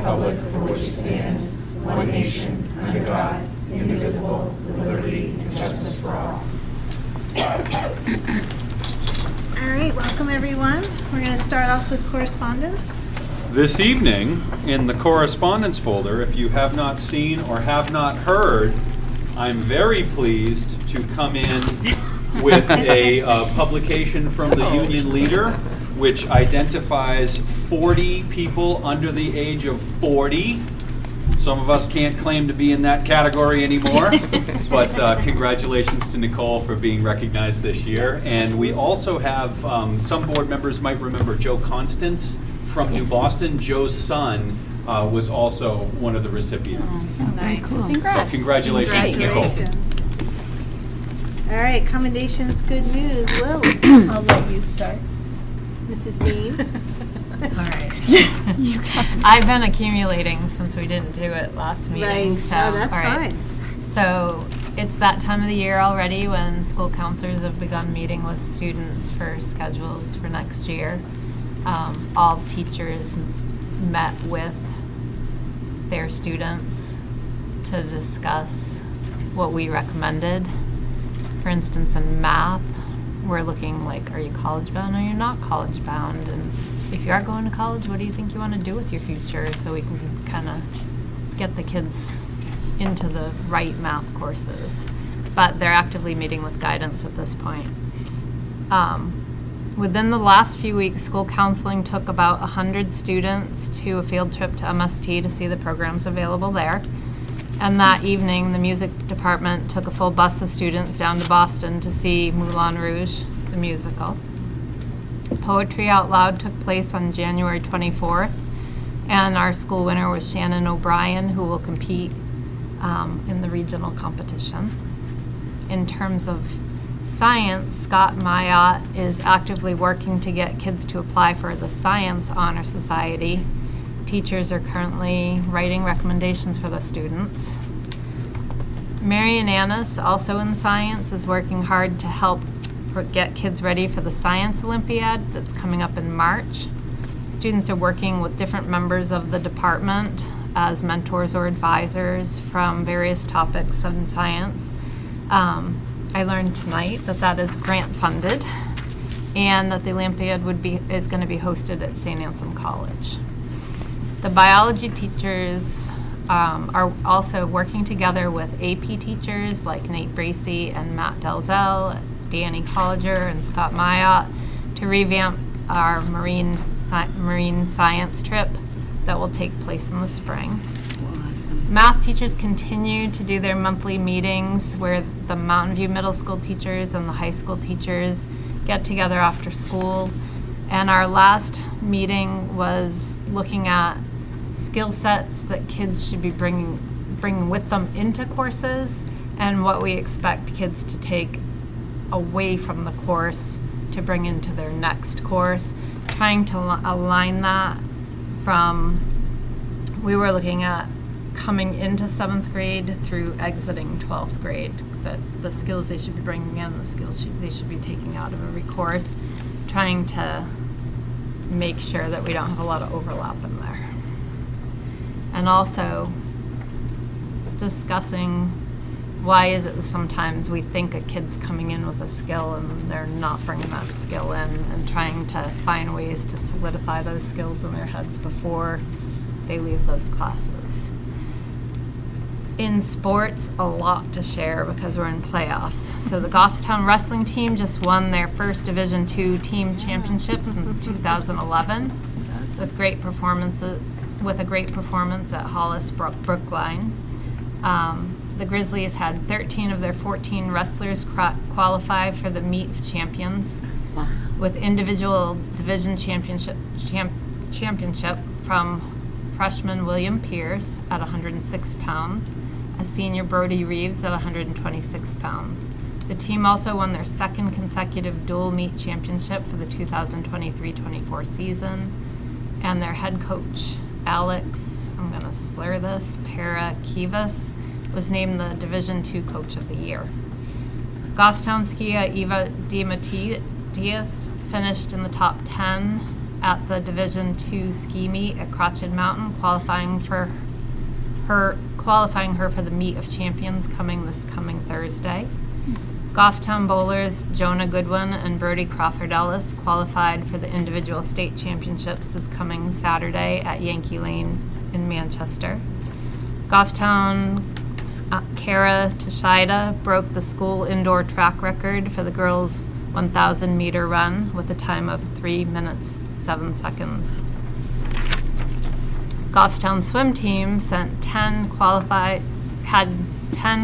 republic for which it stands, one nation, under God, indivisible, with liberty and justice for all. All right, welcome everyone. We're going to start off with correspondence. This evening, in the correspondence folder, if you have not seen or have not heard, I'm very pleased to come in with a publication from the union leader, which identifies 40 people under the age of 40. Some of us can't claim to be in that category anymore, but congratulations to Nicole for being recognized this year. And we also have, some board members might remember Joe Constance from New Boston. Joe's son was also one of the recipients. Oh, nice. Cool. So congratulations, Nicole. All right, commendations, good news. Lil, I'll let you start. Mrs. Bean. All right. I've been accumulating since we didn't do it last meeting. Right. So, Oh, that's all right. fine. So it's that time of the year already when school counselors have begun meeting with students for schedules for next year. All teachers met with their students to discuss what we recommended. For instance, in math, we're looking like, are you college bound or you're not college bound? And if you are going to college, what do you think you want to do with your future? So we can kind of get the kids into the right math courses. But they're actively meeting with guidance at this point. Within the last few weeks, school counseling took about 100 students to a field trip to MST to see the programs available there. And that evening, the music department took a full bus of students down to Boston to see Moulin Rouge, the musical. Poetry Out Loud took place on January 24th, and our school winner was Shannon O'Brien, who will compete in the regional competition. In terms of science, Scott Mayotte is actively working to get kids to apply for the Science Honor Society. Teachers are currently writing recommendations for the students. Marian Annis, also in science, is working hard to help get kids ready for the Science Olympiad that's coming up in March. Students are working with different members of the department as mentors or advisors from various topics in science. I learned tonight that that is grant funded and that the Olympiad is going to be hosted at St. Anselm College. The biology teachers are also working together with AP teachers like Nate Bracey and Matt Delzell, Danny Colliger, and Scott Mayotte to revamp our marine science trip that will take place in the spring. Awesome. Math teachers continue to do their monthly meetings where the Mountain View Middle School teachers and the high school teachers get together after school. And our last meeting was looking at skill sets that kids should be bringing with them into courses and what we expect kids to take away from the course to bring into their next course, trying to align that from, we were looking at coming into 7th grade through exiting 12th grade, that the skills they should be bringing in, the skills they should be taking out of every course, trying to make sure that we don't have a lot of overlap in there. And also discussing why is it that sometimes we think a kid's coming in with a skill and they're not bringing that skill in, and trying to find ways to solidify those skills in their heads before they leave those classes. In sports, a lot to share because we're in playoffs. So the Goffstown wrestling team just won their first Division II team championship since 2011 with a great performance at Hollis Brookline. The Grizzlies had 13 of their 14 wrestlers qualify for the Meet of Champions, with individual division championship from freshman William Pierce at 106 pounds, a senior Brody Reeves at 126 pounds. The team also won their second consecutive dual meet championship for the 2023-24 season, and their head coach, Alex, I'm going to slur this, Parakivas, was named the Division II Coach of the Year. Goffstown skier Eva DiMattias finished in the top 10 at the Division II ski meet at Crotched Mountain, qualifying her for the Meet of Champions coming Thursday. Goffstown bowlers Jonah Goodwin and Brody Crawford Ellis qualified for the individual state championships this coming Saturday at Yankee Lane in Manchester. Goffstown's Kara Tashida broke the school indoor track record for the girls' 1,000 meter run with a time of 3 minutes 7 seconds. Goffstown swim team had 10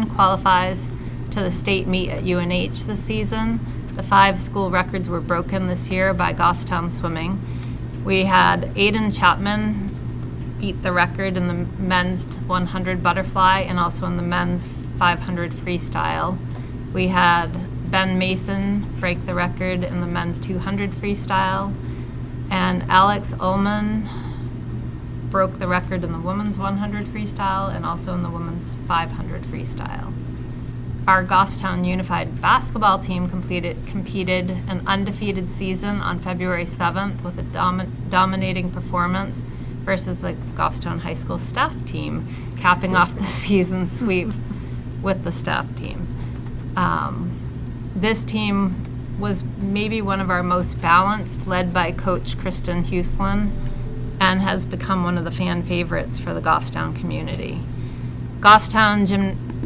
qualifies to the state meet at UNH this season. The 5 school records were broken this year by Goffstown swimming. We had Aiden Chapman beat the record in the men's 100 butterfly and also in the men's 500 freestyle. We had Ben Mason break the record in the men's 200 freestyle, and Alex Ullman broke the record in the women's 100 freestyle and also in the women's 500 freestyle. Our Goffstown Unified basketball team competed an undefeated season on February 7th with a dominating performance versus the Goffstown High School staff team, capping off the season sweep with the staff team. This team was maybe one of our most balanced, led by Coach Kristen Huslin, and has become one of the fan favorites for the Goffstown community. Goffstown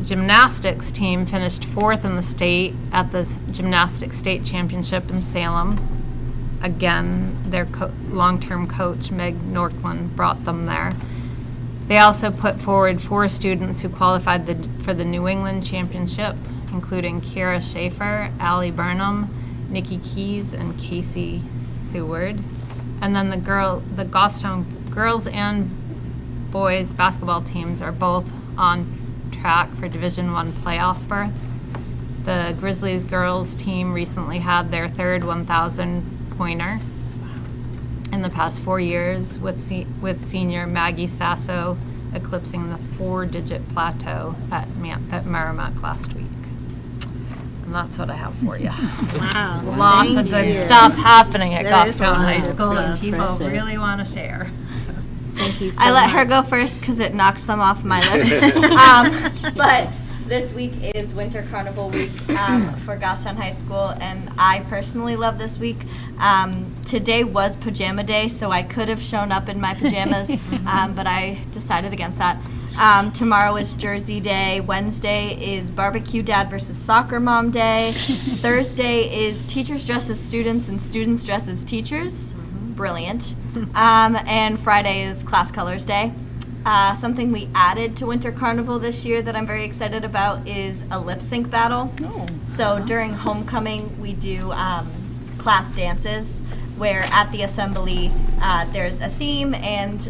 gymnastics team finished 4th in the state at the Gymnastics State Championship in Salem. Again, their long-term coach, Meg Norkland, brought them there. They also put forward 4 students who qualified for the New England Championship, including Kira Schaefer, Allie Burnham, Nikki Keys, and Casey Seward. And then the Goffstown girls and boys basketball teams are both on track for Division I playoff berths. The Grizzlies girls team recently had their 3rd 1,000-pointer in the past 4 years, with senior Maggie Sasso eclipsing the 4-digit plateau at Merrimack last week. And that's what I have for you. Wow. Lots of Thank good you. stuff happening at There is a Goffstown lot High of School, and stuff. people Impressive. really want to share. So. Thank you so I let her much. go first because it knocked some off my list. But this week is Winter Carnival Week for Goffstown High School, and I personally love this week. Today was pajama day, so I could have shown up in my pajamas, but I decided against that. Tomorrow is Jersey Day. Wednesday is Barbecue Dad versus Soccer Mom Day. Thursday is Teachers Dress as Students and Students Dress as Teachers. Brilliant. And Friday is Class Colors Day. Something we added to Winter Carnival this year that I'm very excited about is a lip sync battle. So during homecoming, we do class dances where at the assembly there's a theme and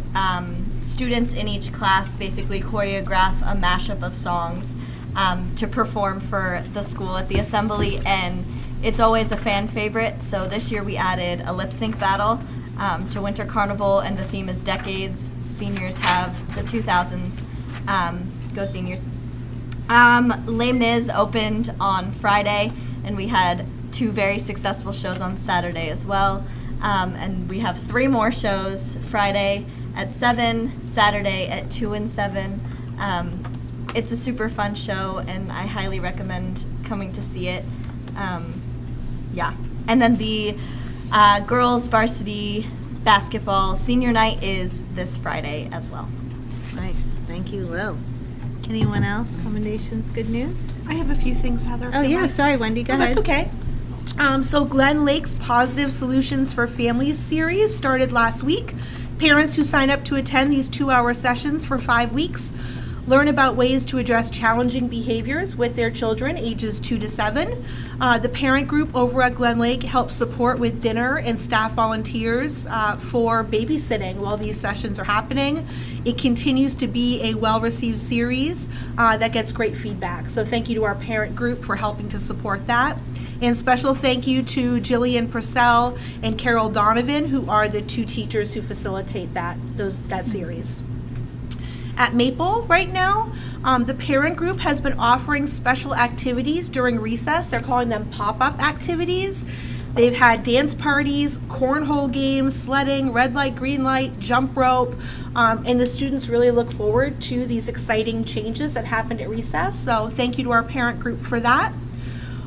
students in each class basically choreograph a mashup of songs to perform for the school at the assembly, and it's always a fan favorite. So this year we added a lip sync battle to Winter Carnival, and the theme is decades. Seniors have the 2000s. Go Seniors. Les Mis opened on Friday, and we had 2 very successful shows on Saturday as well. And we have 3 more shows, Friday at 7, Saturday at 2 and 7. It's a super fun show, and I highly recommend coming to see it. Yeah. And then the girls varsity basketball senior night is this Friday as well. Nice. Thank you, Lil. Anyone else? Commendations, good news? I have a few things, Heather. Oh, yeah, sorry, Wendy, go Oh, ahead. that's okay. So Glen Lake's Positive Solutions for Families series started last week. Parents who sign up to attend these 2-hour sessions for 5 weeks learn about ways to address challenging behaviors with their children ages 2 to 7. The parent group over at Glen Lake helps support with dinner and staff volunteers for babysitting while these sessions are happening. It continues to be a well-received series that gets great feedback. So thank you to our parent group for helping to support that. And special thank you to Jillian Purcell and Carol Donovan, who are the 2 teachers who facilitate that series. At Maple right now, the parent group has been offering special activities during recess. They're calling them pop-up activities. They've had dance parties, cornhole games, sledding, red light, green light, jump rope, and the students really look forward to these exciting changes that happened at recess. So thank you to our parent group for that.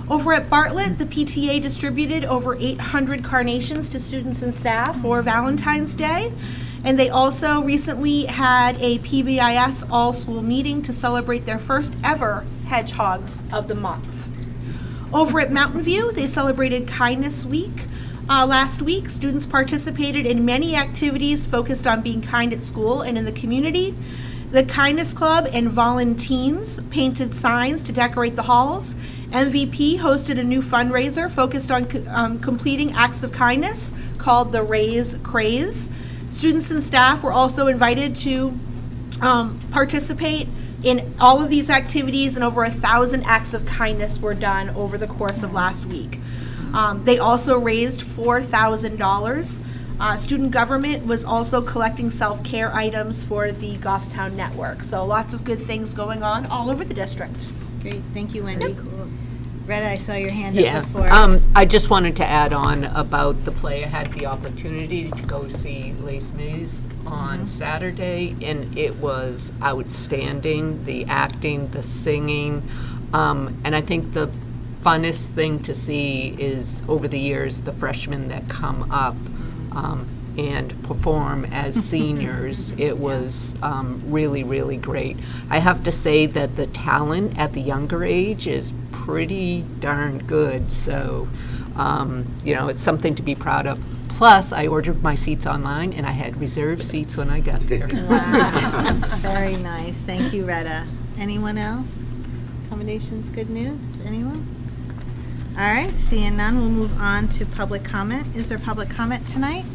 Over at Bartlett, the PTA distributed over 800 carnations to students and staff for Valentine's Day. And they also recently had a PBIS all-school meeting to celebrate their first ever Hedgehogs of the Month. Over at Mountain View, they celebrated Kindness Week. Last week, students participated in many activities focused on being kind at school and in the community. The Kindness Club and Volunteens painted signs to decorate the halls. MVP hosted a new fundraiser focused on completing acts of kindness called the Raise Craze. Students and staff were also invited to participate in all of these activities, and over 1,000 acts of kindness were done over the course of last week. They also raised $4,000. Student government was also collecting self-care items for the Goffstown network. So lots of good things going on all over the district. Great, thank you, Wendy. Retta, I saw your hand Yeah, up before. I just wanted to add on about the play. I had the opportunity to go see Les Mis on Saturday, and it was outstanding. The acting, the singing, and I think the funnest thing to see is, over the years, the freshmen that come up and perform as seniors. It was really, really great. I have to say that the talent at the younger age is pretty darn good, so it's something to be proud of. Plus, I ordered my seats online, and I had reserved seats when I got there. Wow, very nice. Thank you, Retta. Anyone else? Accommodations, good news? Anyone? All right, seeing none, we'll move on to public comment. Is there public comment tonight?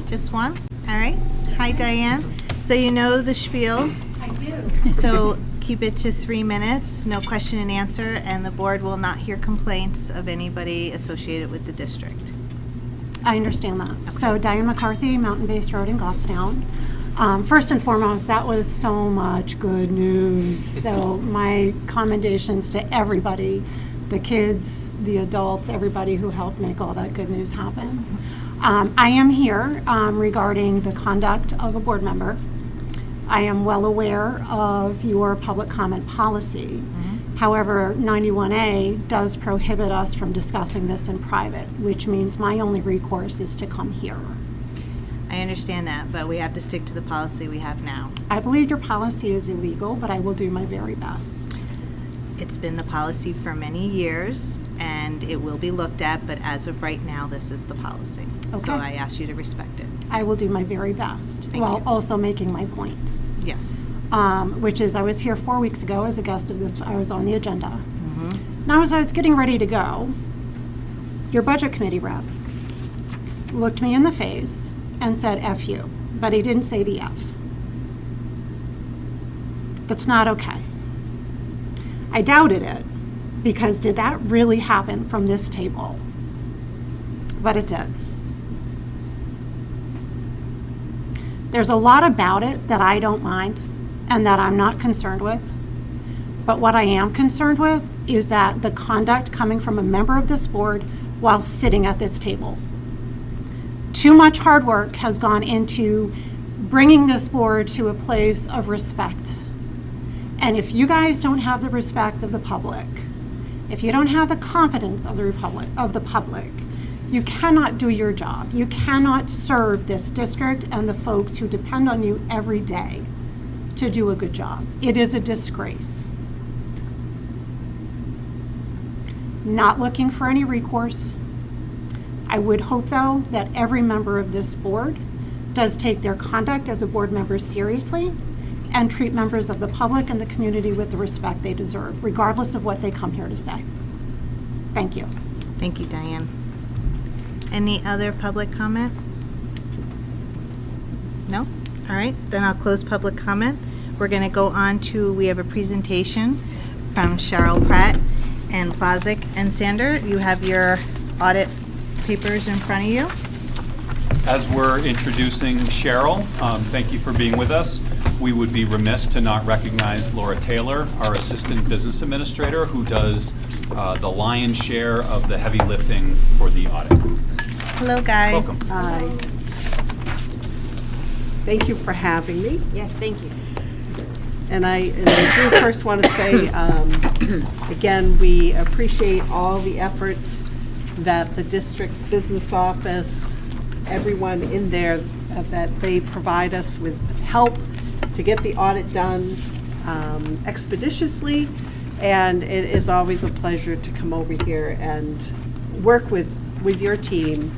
Just one? All right. Hi, Diane. So you know the spiel. I do. So keep it to 3 minutes, no question and answer, and the board will not hear complaints of anybody associated with the district. I understand that. So Diane McCarthy, Mountain Base Road in Goffstown. First and foremost, that was so much good news. So my commendations to everybody, the kids, the adults, everybody who helped make all that good news happen. I am here regarding the conduct of a board member. I am well aware of your public comment policy. However, 91A does prohibit us from discussing this in private, which means my only recourse is to come here. I understand that, but we have to stick to the policy we have now. I believe your policy is illegal, but I will do my very best. It's been the policy for many years, and it will be looked at, but as of right now, this is the policy. So Okay. I ask you to respect it. I will do my very best, Thank while you. also making my point, Yes. which is I was here 4 weeks ago as a guest of this, I was on the agenda. Mm-hmm. Now, as I was getting ready to go, your budget committee rep looked me in the face and said, F you, but he didn't say the F. That's not okay. I doubted it, because did that really happen from this table? But it did. There's a lot about it that I don't mind and that I'm not concerned with. But what I am concerned with is that the conduct coming from a member of this board while sitting at this table. Too much hard work has gone into bringing this board to a place of respect. And if you guys don't have the respect of the public, if you don't have the confidence of the public, you cannot do your job. You cannot serve this district and the folks who depend on you every day to do a good job. It is a disgrace. Not looking for any recourse. I would hope, though, that every member of this board does take their conduct as a board member seriously and treat members of the public and the community with the respect they deserve, regardless of what they come here to say. Thank you. Thank you, Diane. Any other public comment? No? All right, then I'll close public comment. We're going to go on to, we have a presentation from Cheryl Pratt and Plazik and Sander. You have your audit papers in front of you. As we're introducing Cheryl, thank you for being with us. We would be remiss to not recognize Laura Taylor, our Assistant Business Administrator, who does the lion's share of the heavy lifting for the audit. Hello, guys. Welcome. Hi. Thank you for having me. Yes, thank you. And I do first want to say, again, we appreciate all the efforts that the district's business office, everyone in there, that they provide us with help to get the audit done expeditiously. And it is always a pleasure to come over here and work with your team,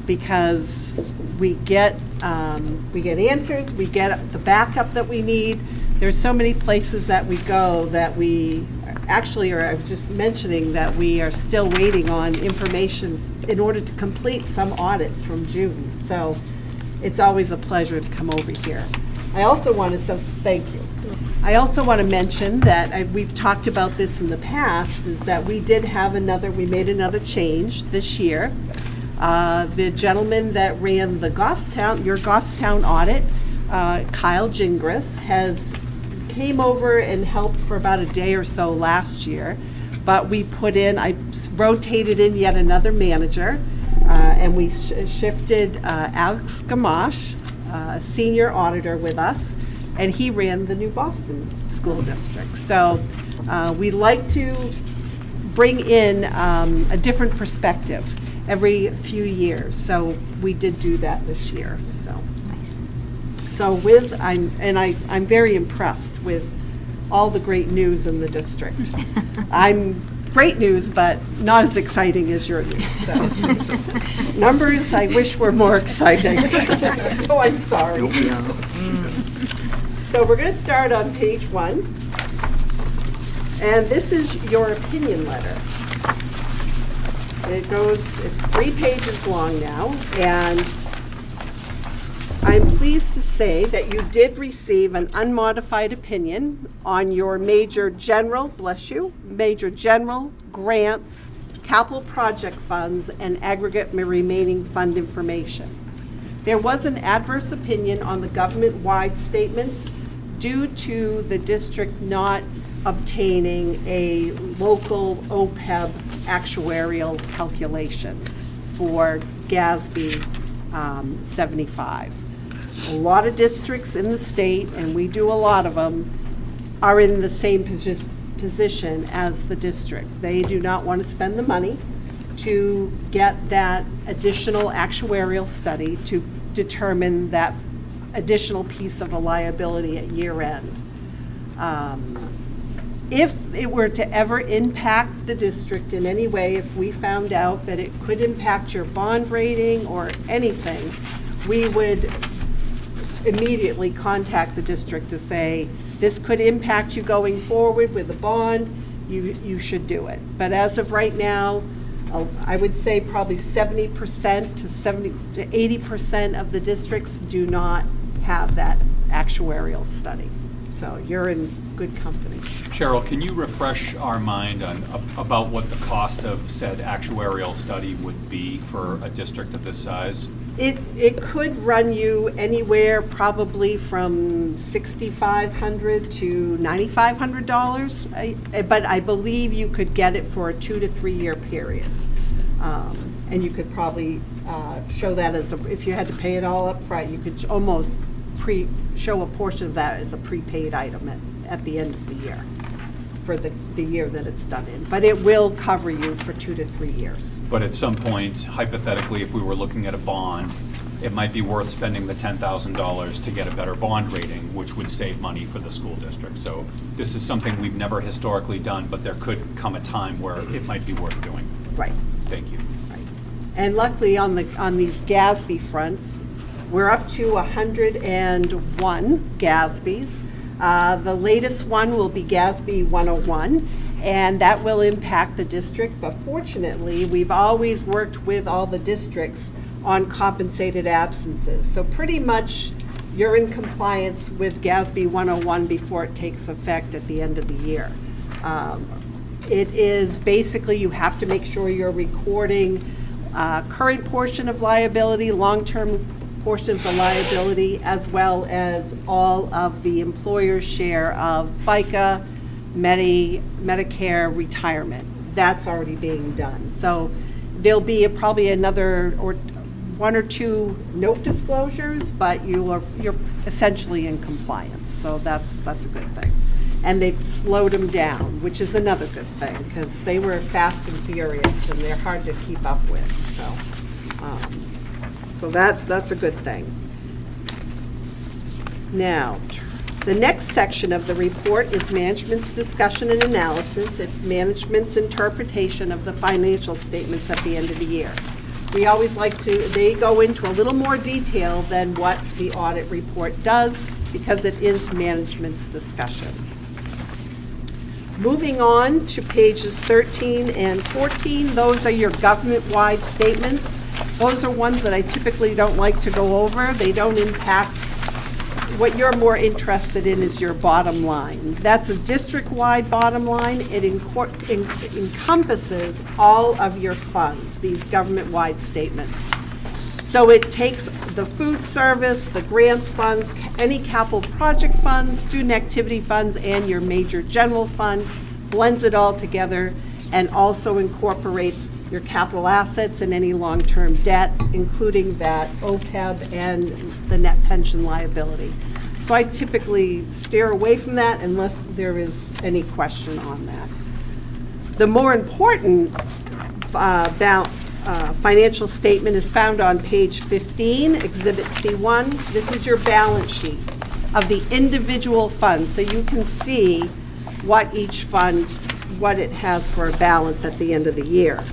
because we get answers, we get the backup that we need. There's so many places that we go that we actually, or I was just mentioning that we are still waiting on information in order to complete some audits from June. So it's always a pleasure to come over here. I also want to say thank you. I also want to mention that we've talked about this in the past, is that we made another change this year. The gentleman that ran your Goffstown audit, Kyle Gingras, came over and helped for about a day or so last year. But I rotated in yet another manager, and we shifted Alex Gamache, a senior auditor with us, and he ran the New Boston School District. So we like to bring in a different perspective every few years. So we did do that this year. So Nice. So I'm very impressed with all the great news in the district. Great news, but not as exciting as your news. So. Numbers, I wish were more exciting. So I'm sorry. So we're going to start on page 1. And this is your opinion letter. It's 3 pages long now, and I'm pleased to say that you did receive an unmodified opinion on your major general grants, capital project funds, and aggregate remaining fund information. There was an adverse opinion on the government-wide statements due to the district not obtaining a local OPEB actuarial calculation for GASB 75. A lot of districts in the state, and we do a lot of them, are in the same position as the district. They do not want to spend the money to get that additional actuarial study to determine that additional piece of a liability at year end. If it were to ever impact the district in any way, if we found out that it could impact your bond rating or anything, we would immediately contact the district to say, this could impact you going forward with a bond, you should do it. But as of right now, I would say probably 70% to 80% of the districts do not have that actuarial study. So you're in good company. Cheryl, can you refresh our mind on about what the cost of said actuarial study would be for a district of this size? It could run you anywhere probably from $6,500 to $9,500, but I believe you could get it for a 2 to 3 year period. And you could probably show that if you had to pay it all up front, you could almost show a portion of that as a prepaid item at the end of the year for the year that it's done in. But it will cover you for 2 to 3 years. But at some point, hypothetically, if we were looking at a bond, it might be worth spending the $10,000 to get a better bond rating, which would save money for the school district. So this is something we've never historically done, but there could come a time where it might be worth doing. Right. Thank you. Right. And luckily on these GASB fronts, we're up to 101 GASBs. The latest one will be GASB 101, and that will impact the district. But fortunately, we've always worked with all the districts on compensated absences. So pretty much you're in compliance with GASB 101 before it takes effect at the end of the year. It is basically you have to make sure you're recording current portion of liability, long-term portion of the liability, as well as all of the employer's share of FICA, Medicare, retirement. That's already being done. So there'll be probably another or one or two note disclosures, but you're essentially in compliance. So that's a good thing. And they've slowed them down, which is another good thing, because they were fast and furious, and they're hard to keep up with. So that's a good thing. Now, the next section of the report is management's discussion and analysis. It's management's interpretation of the financial statements at the end of the year. We always they go into a little more detail than what the audit report does, because it is management's discussion. Moving on to pages 13 and 14, those are your government-wide statements. Those are ones that I typically don't like to go over. They don't impact. What you're more interested in is your bottom line. That's a district-wide bottom line. It encompasses all of your funds, these government-wide statements. So it takes the food service, the grants funds, any capital project funds, student activity funds, and your major general fund, blends it all together, and also incorporates your capital assets and any long-term debt, including that OPEB and the net pension liability. So I typically steer away from that unless there is any question on that. The more important financial statement is found on page 15, Exhibit C1. This is your balance sheet of the individual funds, so you can see what each fund, what it has for a balance at the end of the year.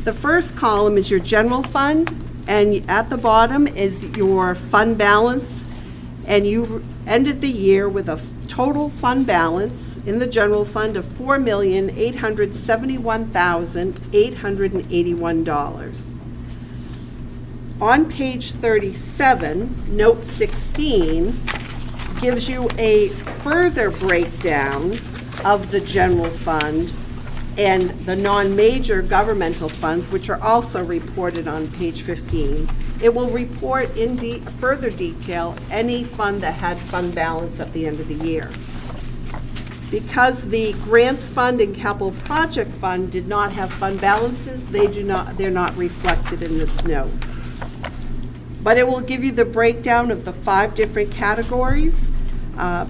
The first column is your general fund, and at the bottom is your fund balance, and you ended the year with a total fund balance in the general fund of $4,871,881. On page 37, note 16 gives you a further breakdown of the general fund and the non-major governmental funds, which are also reported on page 15. It will report in further detail any fund that had fund balance at the end of the year. Because the grants fund and capital project fund did not have fund balances, they're not reflected in this note. But it will give you the breakdown of the 5 different categories.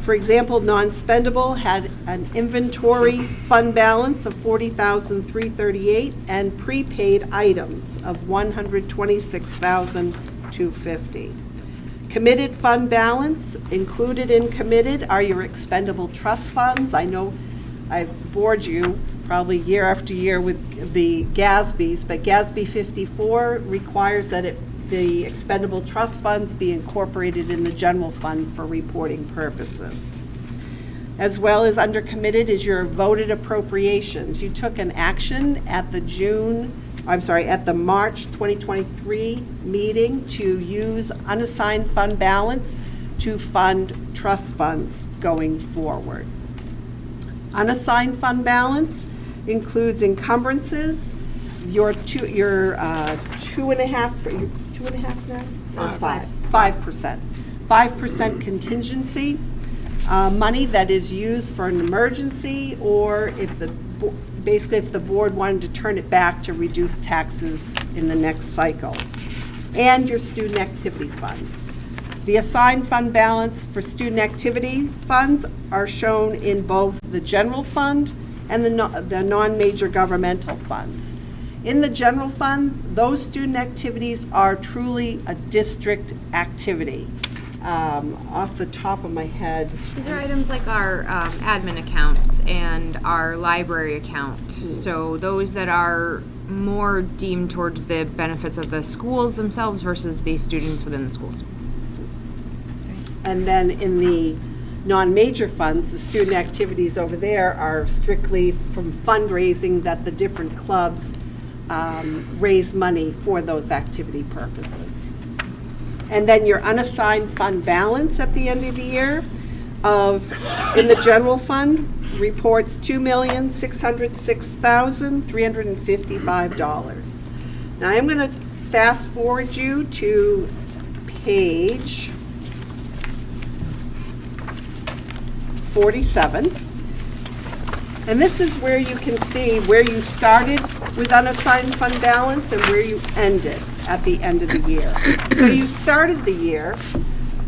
For example, non-spendable had an inventory fund balance of $40,338 and prepaid items of $126,250. Committed fund balance, included in committed are your expendable trust funds. I know I've bored you probably year after year with the GASBs, but GASB 54 requires that the expendable trust funds be incorporated in the general fund for reporting purposes. As well as under committed is your voted appropriations. You took an action at the March 2023 meeting to use unassigned fund balance to fund trust funds going forward. Unassigned fund balance includes encumbrances, your 5% contingency, money that is used for an emergency, or if the board wanted to turn it back to reduce taxes in the next cycle, and your student activity funds. The assigned fund balance for student activity funds are shown in both the general fund and the non-major governmental funds. In the general fund, those student activities are truly a district activity. Off the top of my head. These are items like our admin accounts and our library account. So those that are more deemed towards the benefits of the schools themselves versus the students within the schools. And then in the non-major funds, the student activities over there are strictly from fundraising that the different clubs raise money for those activity purposes. And then your unassigned fund balance at the end of the year in the general fund reports $2,606,355. Now I'm going to fast forward you to page 47. And this is where you can see where you started with unassigned fund balance and where you ended at the end of the year. So you started the year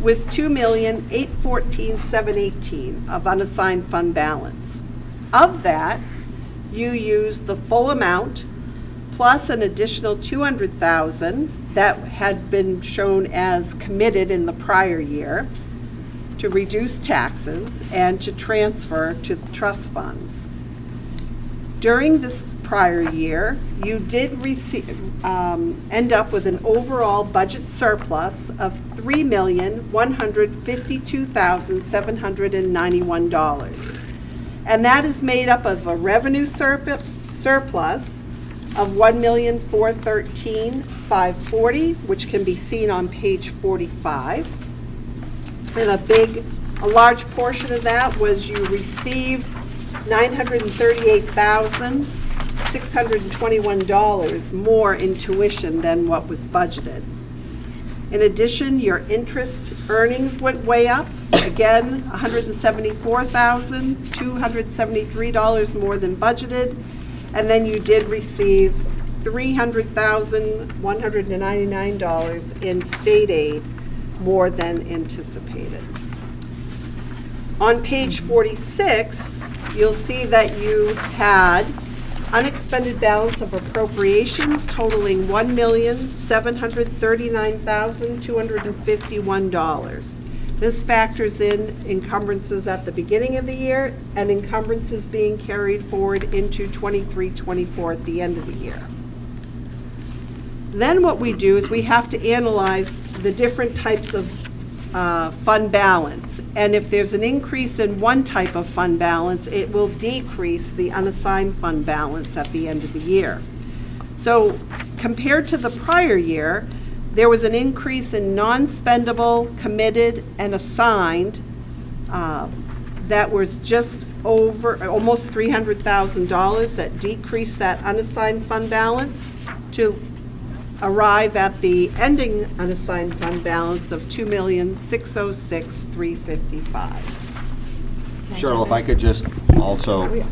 with $2,814,718 of unassigned fund balance. Of that, you used the full amount plus an additional $200,000 that had been shown as committed in the prior year to reduce taxes and to transfer to the trust funds. During this prior year, you did end up with an overall budget surplus of $3,152,791. And that is made up of a revenue surplus of $1,413,540, which can be seen on page 45. And a large portion of that was you received $938,621 more in tuition than what was budgeted. In addition, your interest earnings went way up. Again, $174,273 more than budgeted. And then you did receive $300,199 in state aid, more than anticipated. On page 46, you'll see that you had unexpended balance of appropriations totaling $1,739,251. This factors in encumbrances at the beginning of the year and encumbrances being carried forward into 23-24 at the end of the year. Then what we do is we have to analyze the different types of fund balance. And if there's an increase in one type of fund balance, it will decrease the unassigned fund balance at the end of the year. So compared to the prior year, there was an increase in non-spendable, committed, and assigned that was just over almost $300,000 that decreased that unassigned fund balance to arrive at the ending unassigned fund balance of $2,606,355. Cheryl, if I could just also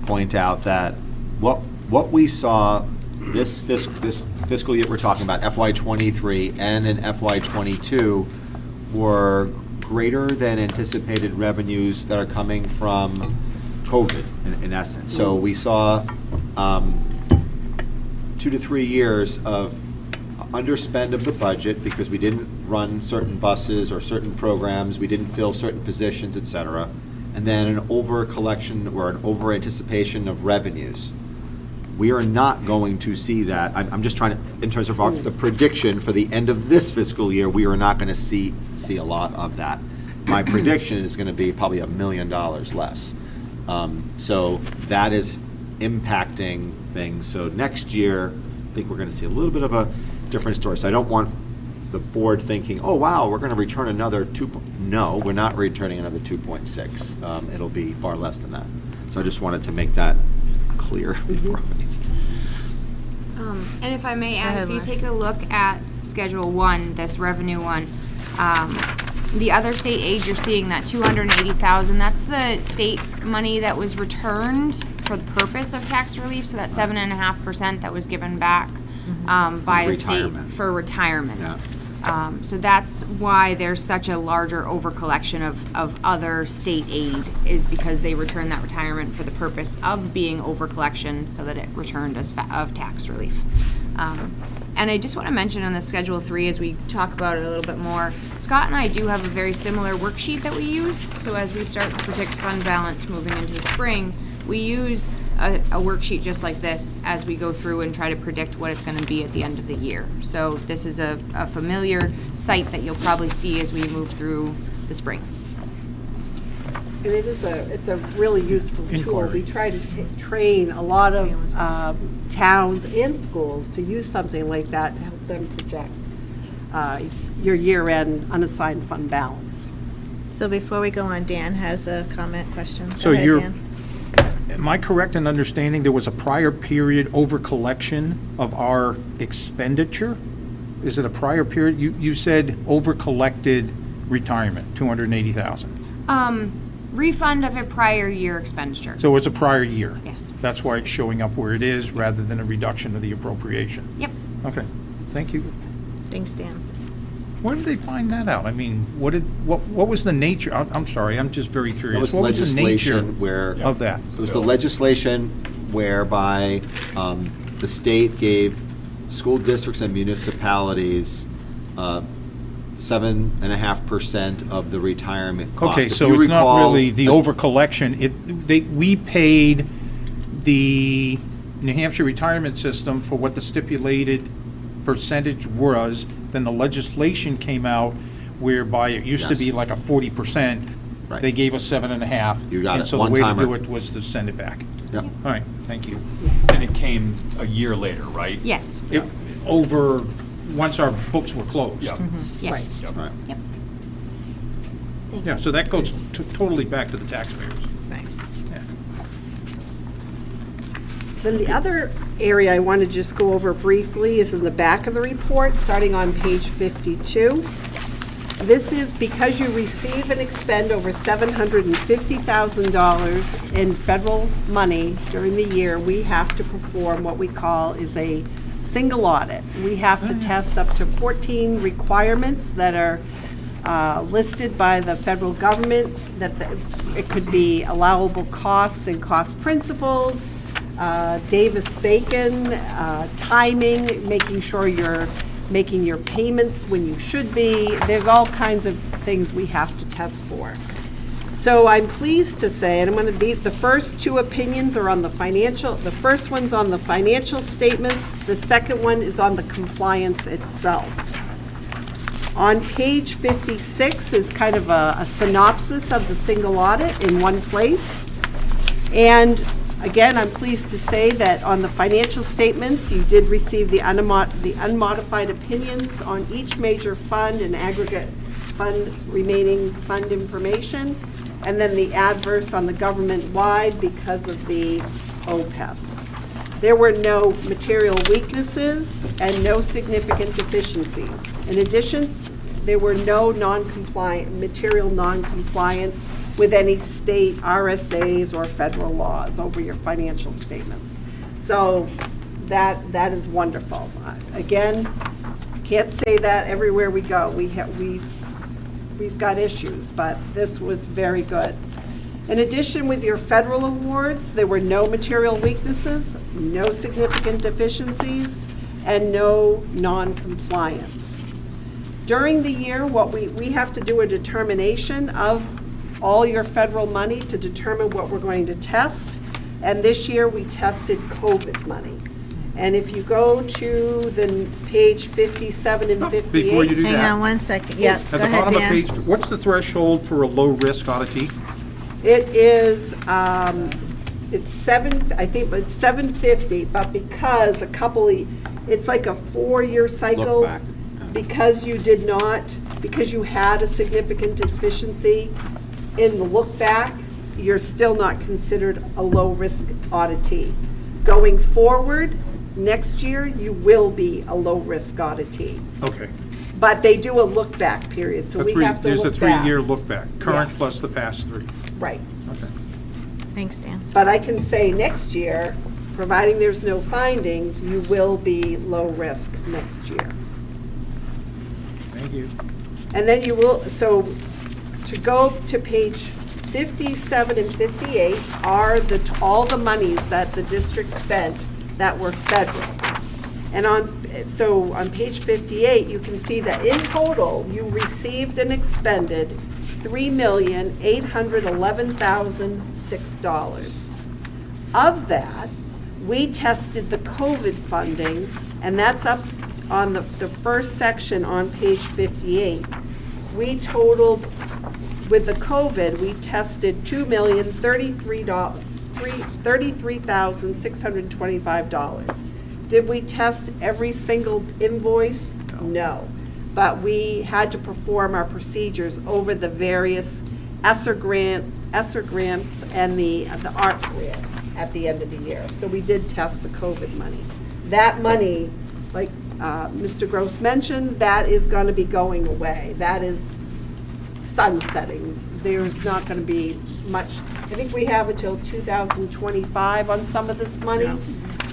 point out that what we saw this fiscal year we're talking about, FY23 and in FY22, were greater than anticipated revenues that are coming from COVID, in essence. So we saw 2 to 3 years of underspend of the budget because we didn't run certain buses or certain programs, we didn't fill certain positions, et cetera, and then an over collection or an over anticipation of revenues. We are not going to see that. I'm just trying to, in terms of the prediction for the end of this fiscal year, we are not going to see a lot of that. My prediction is going to be probably $1 million less. So that is impacting things. So next year, I think we're going to see a little bit of a different story. So I don't want the board thinking, oh, wow, we're going to return another No, we're not returning another 2.6. It'll be far less than that. So I just wanted to make that clear before And if I may add, if you take a look at Schedule 1, this revenue one, the other state aid, you're seeing that $280,000, that's the state money that was returned for the purpose of tax relief, so that 7.5% that was given back by the state for retirement. Yeah. So that's why there's such a larger overcollection of other state aid, is because they returned that retirement for the purpose of being overcollection so that it returned as of tax relief. And I just want to mention on the Schedule 3, as we talk about it a little bit more, Scott and I do have a very similar worksheet that we use. So as we start to predict fund balance moving into the spring, we use a worksheet just like this as we go through and try to predict what it's going to be at the end of the year. So this is a familiar site that you'll probably see as we move through the spring. And it's a really useful tool. We try to train a lot of towns and schools to use something like that to help them project your year-end unassigned fund balance. So before we go on, Dan has a comment, question. Go So ahead, you're, Dan. am I correct in understanding there was a prior period over collection of our expenditure? Is it a prior period? You said over collected retirement, 280,000. Refund of a prior year expenditure. So it's a prior year? Yes. That's why it's showing up where it is rather than a reduction of the appropriation? Yep. Okay, thank you. Thanks, Dan. Where did they find that out? I mean, what was the nature, I'm sorry, I'm just very That curious. was What was the nature legislation where. of that? It was the legislation whereby the state gave school districts and municipalities 7.5% of the retirement cost. Okay, If so you it's not recall, really the over collection. We paid the New Hampshire retirement system for what the stipulated percentage was. Then the legislation came out whereby it used to be Yes. like a 40%. Right. They gave us 7.5. You got And it. so the way to One-timer. do it was to send it back. Yep. All right, thank you. And it came a year later, right? Yes. It- Over, once our books were closed. Yep. Yes. Yep. Right. Yep. Yeah, so that goes totally back to the taxpayers. Right. Yeah. Then the other area I want to just go over briefly is in the back of the report, starting on page 52. This is because you receive and expend over $750,000 in federal money during the year, we have to perform what we call is a single audit. We have to test up to 14 requirements that are listed by the federal government, it could be allowable costs and cost principles, Davis-Bacon, timing, making sure you're making your payments when you should be. There's all kinds of things we have to test for. So I'm pleased to say, and I'm going to be, the first two opinions are on the financial, the first one's on the financial statements, the second one is on the compliance itself. On page 56 is kind of a synopsis of the single audit in one place. And again, I'm pleased to say that on the financial statements, you did receive the unmodified opinions on each major fund and aggregate fund, remaining fund information, and then the adverse on the government-wide because of the OPEB. There were no material weaknesses and no significant deficiencies. In addition, there were no material non-compliance with any state RSAs or federal laws over your financial statements. So that is wonderful. Again, can't say that everywhere we go. We've got issues, but this was very good. In addition, with your federal awards, there were no material weaknesses, no significant deficiencies, and no non-compliance. During the year, we have to do a determination of all your federal money to determine what we're going to test. And this year, we tested COVID money. And if you go to the page 57 and 58. Before you do Hang that. on one second. Yeah, At go the ahead, bottom of Dan. page, what's the threshold for a low-risk oddity? It is, it's I think it's 750, but because it's like a 4-year cycle. Look back. Because because you had a significant deficiency in the look back, you're still not considered a low-risk auditee. Going forward, next year, you will be a low-risk auditee. Okay. But they do a look-back period, so we have to There's a look back. 3-year look back, current Yeah. plus the past 3. Right. Okay. Thanks, Dan. But I can say next year, providing there's no findings, you will be low risk next year. Thank you. And then you will, so to go to page 57 and 58 are all the monies that the district spent that were federal. And on page 58, you can see that in total, you received and expended $3,811,006. Of that, we tested the COVID funding, and that's up on the first section on page 58. We totaled, with the COVID, we tested $2,033,625. Did we test every single invoice? No. But we had to perform our procedures over the various ESSER grants and the ARP grant. at the end of the year. So we did test the COVID money. That money, like Mr. Gross mentioned, that is going to be going away. That is sunsetting. There's not going to be much. I think we have until 2025 on some of this money,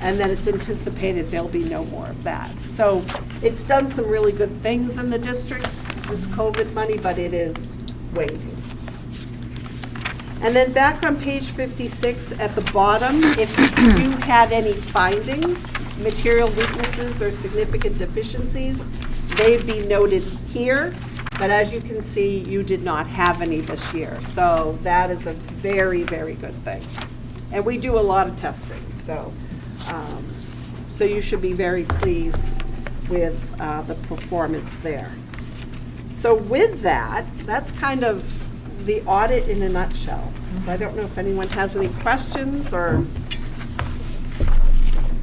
and then it's anticipated there'll be no more of that. So it's done some really good things in the districts, this COVID money, but it is waning. And then back on page 56 at the bottom, if you had any findings, material weaknesses or significant deficiencies, they'd be noted here. But as you can see, you did not have any this year. So that is a very, very good thing. And we do a lot of testing, so you should be very pleased with the performance there. So with that, that's kind of the audit in a nutshell. So I don't know if anyone has any questions or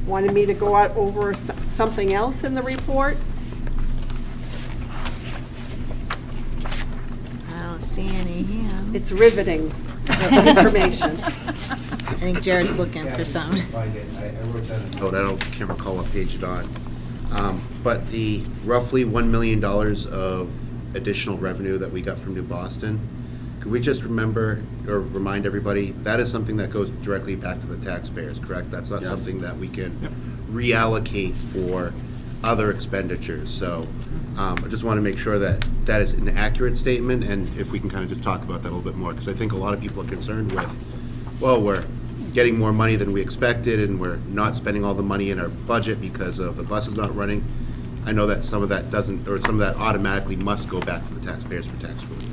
wanted me to go out over something else in the report. I don't see any hands. It's riveting information. I think Jared's looking for something. I can't recall what page it's on. But the roughly $1 million of additional revenue that we got from New Boston, could we just remember or remind everybody, that is something that goes directly back to the taxpayers, correct? That's not something that we can reallocate for other expenditures. So I just want to make sure that that is an accurate statement, and if we can kind of just talk about that a little bit more, because I think a lot of people are concerned with, well, we're getting more money than we expected, and we're not spending all the money in our budget because of the buses not running. I know that some of that doesn't, or some of that automatically must go back to the taxpayers for tax relief.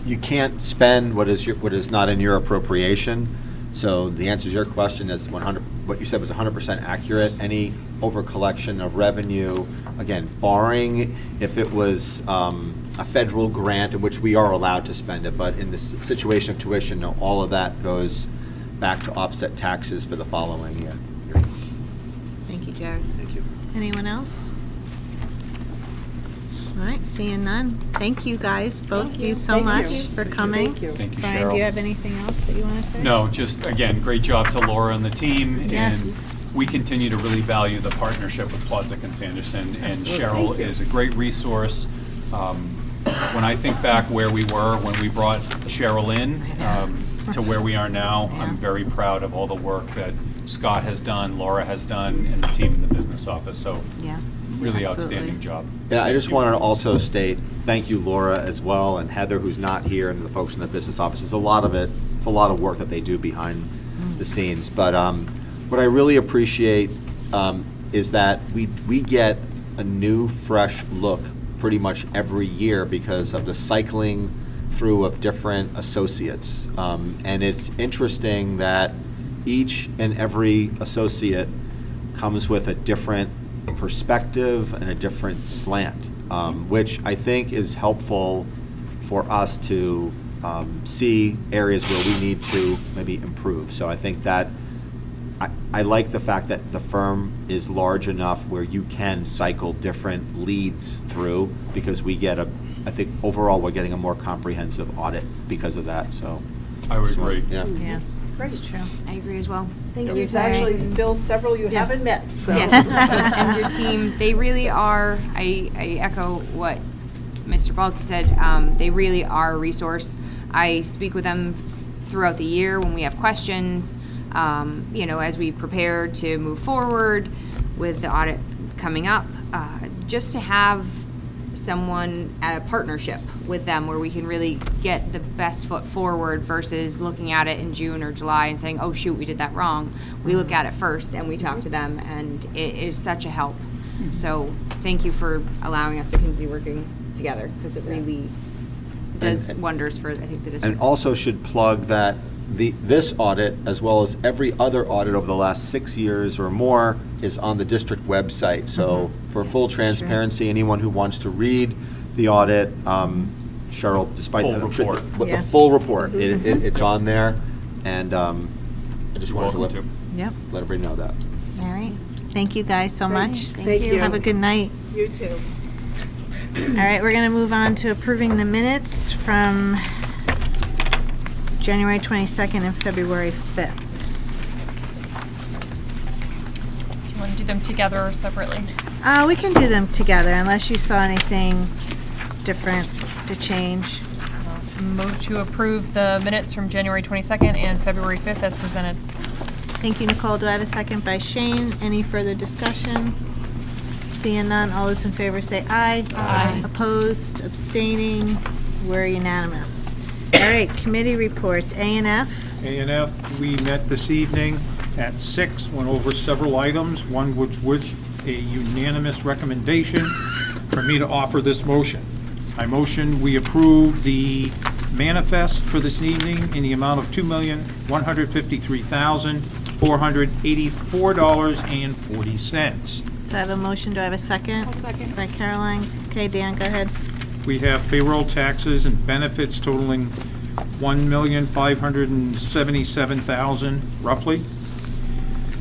You can't spend what is not in your appropriation. So the answer to your question is 100, what you said was 100% accurate. Any over-collection of revenue, again, barring if it was a federal grant in which we are allowed to spend it, but in the situation of tuition, no, all of that goes back to offset taxes for the following year. Thank you, Jared. Thank you. Anyone else? All right, seeing none. Thank you, guys, both of you so much for coming. Thank you. Thank you, Brian, do you Cheryl. have anything else that you want to say? No, just, again, great job to Laura and the team. Yes. And we continue to really value the partnership with Plodzik and Sanderson. And Absolutely. Cheryl Thank you. is a great resource. When I think back where we were when we brought Cheryl in to where we are now, I'm very proud of all the work that Scott has done, Laura has done, and the team in the business office. So Yeah. really Absolutely. outstanding job. Yeah, I Thank just you. wanted to also state, thank you, Laura, as well, and Heather, who's not here, and the folks in the business office. It's a lot of it, it's a lot of work that they do behind the scenes. But what I really appreciate is that we get a new, fresh look pretty much every year because of the cycling through of different associates. And it's interesting that each and every associate comes with a different perspective and a different slant, which I think is helpful for us to see areas where we need to maybe improve. So I think that I like the fact that the firm is large enough where you can cycle different leads through, because we get I think overall we're getting a more comprehensive audit because of that, so. I would agree. Yeah. Yeah, that's true. I agree as well. Thank you, There's actually Terry. still several you Yes. haven't met, so. Yes, and your team, they really are, I echo what Mr. Balke said, they really are a resource. I speak with them throughout the year when we have questions, as we prepare to move forward with the audit coming up, just to have a partnership with them where we can really get the best foot forward versus looking at it in June or July and saying, oh shoot, we did that wrong. We look at it first and we talk to them, and it is such a help. So thank you for allowing us to continue working together, because it really does wonders for, I think, the district. And also should plug that this audit, as well as every other audit over the last 6 years or more, is on the district website. So for full transparency, anyone who wants to read the audit, Cheryl, despite Full the report. the full report, it's on there, and I just You're wanted welcome to Yep. let everybody know that. All right. Thank you guys so much. Thank you. Have a good night. You too. All right, we're going to move on to approving the minutes from January 22nd and February 5th. do them together or separately? We can do them together unless you saw anything different to change. Move to approve the minutes from January 22nd and February 5th as presented. Thank you, Nicole. Do I have a second by Shane? Any further discussion? Seeing none, all those in favor say aye. Aye. Opposed, abstaining, we're unanimous. All right, committee reports, A and F. A&F, we met this evening at 6, went over several items, one which was a unanimous recommendation for me to offer this motion. I motion we approve the manifest for this evening in the amount of $2,153,484.40. So I have a motion, do I have a second? I'll second. By Caroline. Okay, Dan, go ahead. We have payroll taxes and benefits totaling $1,577,000 roughly.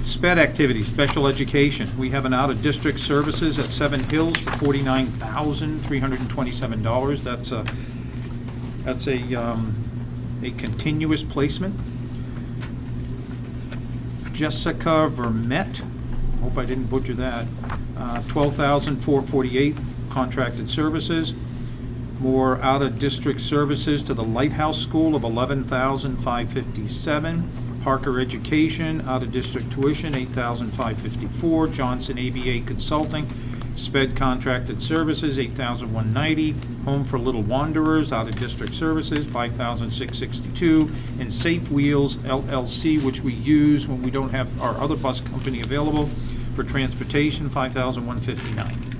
SPED activities, special education. We have an out-of-district services at Seven Hills for $49,327. That's a continuous placement. Jessica Vermette, hope I didn't butcher that, $12,448 contracted services. More out-of-district services to the Lighthouse School of $11,557. Parker Education, out-of-district tuition, $8,554. Johnson ABA Consulting, SPED contracted services, $8,190. Home for Little Wanderers, out-of-district services, $5,662. And Safe Wheels LLC, which we use when we don't have our other bus company available for transportation, $5,159.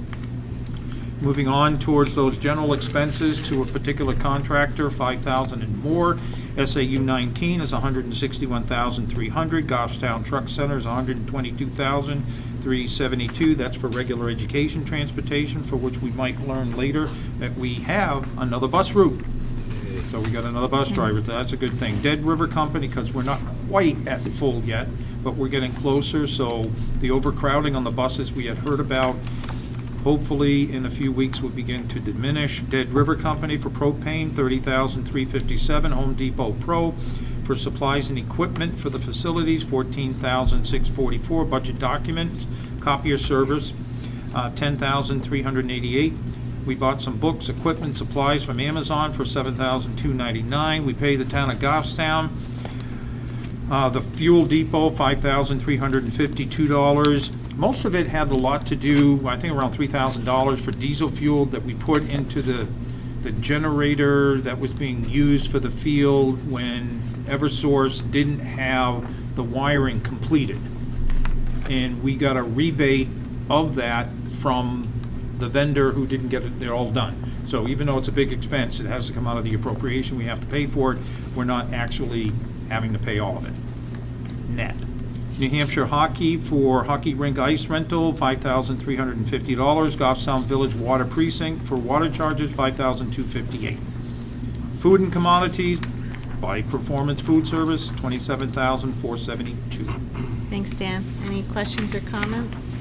Moving on towards those general expenses to a particular contractor, $5,000 and more. SAU 19 is $161,300. Goffstown Truck Center is $122,372. That's for regular education transportation, for which we might learn later that we have another bus route. So we got another bus driver. That's a good thing. Dead River Company, because we're not quite at full yet, but we're getting closer. So the overcrowding on the buses we had heard about, hopefully in a few weeks will begin to diminish. Dead River Company for propane, $30,357. Home Depot Pro for supplies and equipment for the facilities, $14,644. Budget documents, copier service, $10,388. We bought some books, equipment, supplies from Amazon for $7,299. We pay the town of Goffstown. The fuel depot, $5,352. Most of it had a lot to do, I think around $3,000 for diesel fuel that we put into the generator that was being used for the field when Eversource didn't have the wiring completed. And we got a rebate of that from the vendor who didn't get it all done. So even though it's a big expense, it has to come out of the appropriation, we have to pay for it. We're not actually having to pay all of it. Net. New Hampshire Hockey for hockey rink ice rental, $5,350. Goffstown Village Water Precinct for water charges, $5,258. Food and commodities by Performance Food Service, $27,472. Thanks, Dan. Any questions or comments?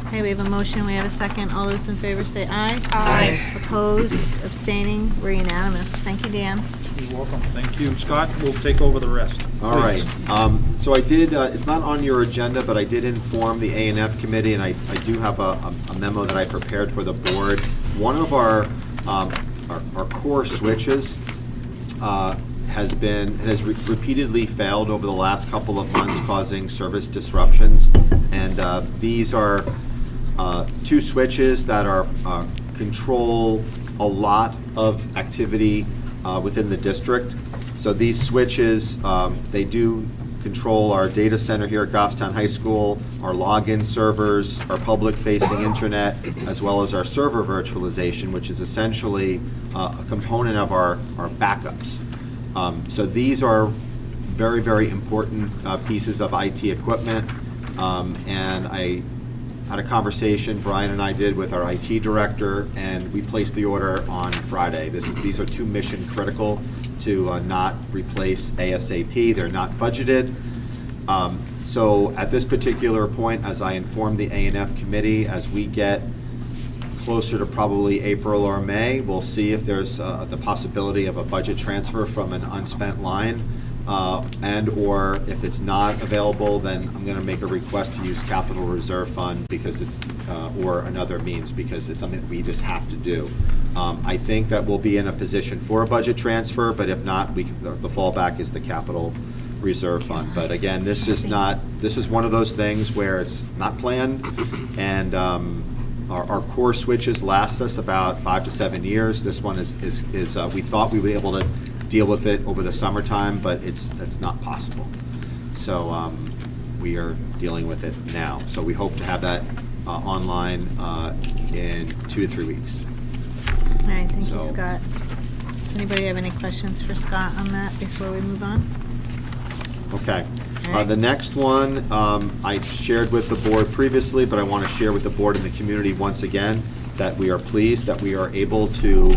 Okay, we have a motion, we have a second. All those in favor say aye. Aye. Opposed, abstaining, we're unanimous. Thank you, Dan. You're welcome. Thank you. Scott will take over the rest. All right. So I did, it's not on your agenda, but I did inform the A&F committee, and I do have a memo that I prepared for the board. One of our core switches has repeatedly failed over the last couple of months, causing service disruptions. And these are two switches that are control a lot of activity within the district. So these switches, they do control our data center here at Goffstown High School, our login servers, our public-facing internet, as well as our server virtualization, which is essentially a component of our backups. So these are very, very important pieces of IT equipment. And I had a conversation, Brian and I did, with our IT director, and we placed the order on Friday. These are two mission critical to not replace ASAP. They're not budgeted. So at this particular point, as I informed the A&F committee, as we get closer to probably April or May, we'll see if there's the possibility of a budget transfer from an unspent line. and/or if it's not available, then I'm going to make a request to use capital reserve fund because it's, or another means, because it's something that we just have to do. I think that we'll be in a position for a budget transfer, but if not, the fallback is the capital reserve fund. But again, this is one of those things where it's not planned, and our core switches last us about 5 to 7 years. This one is we thought we would be able to deal with it over the summertime, but it's not possible. So we are dealing with it now. So we hope to have that online in 2 to 3 weeks. All right, thank you, So- Scott. Does anybody have any questions for Scott on that before we move on? Okay. All right. The next one, I shared with the board previously, but I want to share with the board and the community once again that we are pleased that we are able to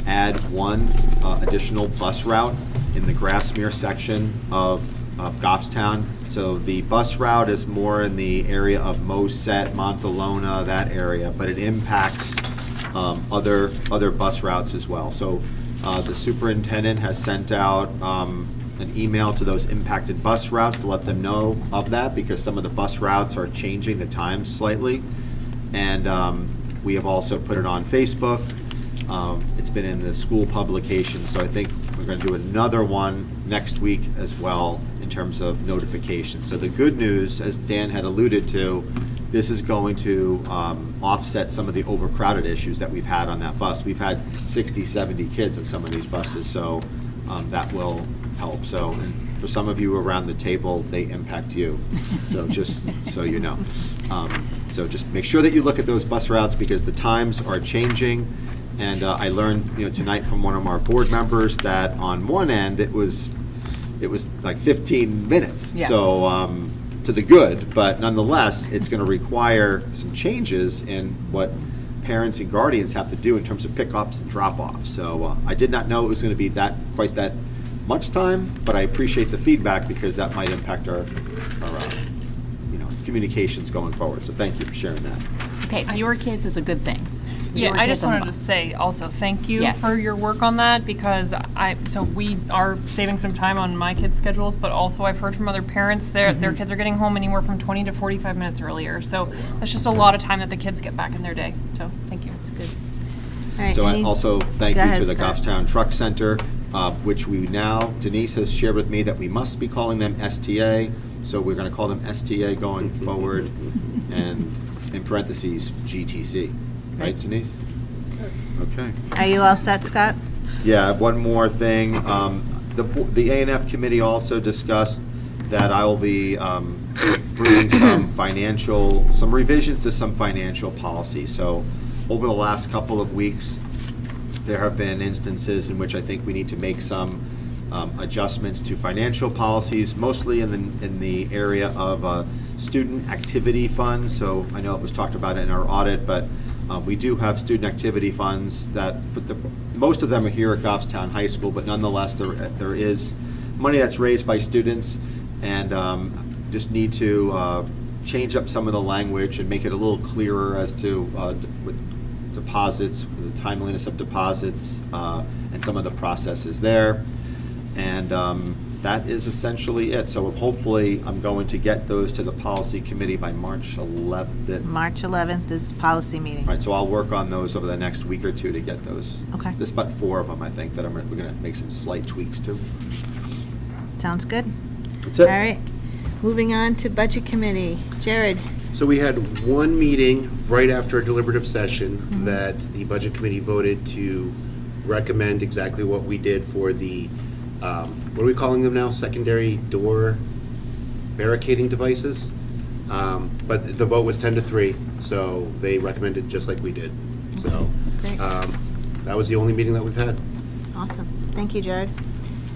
add one additional bus route in the Grassmere section of Goffstown. So the bus route is more in the area of Moset, Montalona, that area, but it impacts other bus routes as well. So the superintendent has sent out an email to those impacted bus routes to let them know of that, because some of the bus routes are changing the times slightly. And we have also put it on Facebook. It's been in the school publication, so I think we're going to do another one next week as well in terms of notification. So the good news, as Dan had alluded to, this is going to offset some of the overcrowded issues that we've had on that bus. We've had 60, 70 kids in some of these buses, so that will help. So, and for some of you around the table, they impact you. So just so you know. So just make sure that you look at those bus routes, because the times are changing. And I learned, tonight from one of our board members that on one end, it was like 15 minutes. Yes. So to the good, but nonetheless, it's going to require some changes in what parents and guardians have to do in terms of pickups and drop-offs. So I did not know it was going to be quite that much time, but I appreciate the feedback, because that might impact our communications going forward. So thank you for sharing that. It's okay. Fewer kids is a good thing. Yeah, Fewer I kids just on the wanted to bus. say also thank you Yes. for your work on that, because we are saving some time on my kids' schedules, but also I've heard from other parents their kids are getting home anywhere from 20 to 45 minutes earlier. So that's just a lot of time that the kids get back in their day. So thank you. That's good. All right. So I also thank Go you ahead, to the Scott. Goffstown Truck Center, which we now, Denise has shared with me that we must be calling them STA. So we're going to call them STA going forward, and in parentheses, GTC. Right, Denise? Okay. Are you all set, Scott? Yeah, one more thing. The A&F committee also discussed that I will be bringing some revisions to some financial policies. So over the last couple of weeks, there have been instances in which I think we need to make some adjustments to financial policies, mostly in the area of student activity funds. So I know it was talked about in our audit, but we do have student activity funds most of them are here at Goffstown High School, but nonetheless, there is money that's raised by students, and just need to change up some of the language and make it a little clearer as to with deposits, the timeliness of deposits, and some of the processes there. And that is essentially it. So hopefully, I'm going to get those to the policy committee by March 11th. March 11th is policy meeting. Right, so I'll work on those over the next week or two to get those. Okay. There's about 4 of them, I think, that we're going to make some slight tweaks to. Sounds good. That's it. All right. Moving on to budget committee. Jared. So we had one meeting right after a deliberative session that the budget committee voted to recommend exactly what we did for the, what are we calling them now? Secondary door barricading devices. But the vote was 10-3, so they recommended just like we did. So Great. that was the only meeting that we've had. Awesome. Thank you, Jared.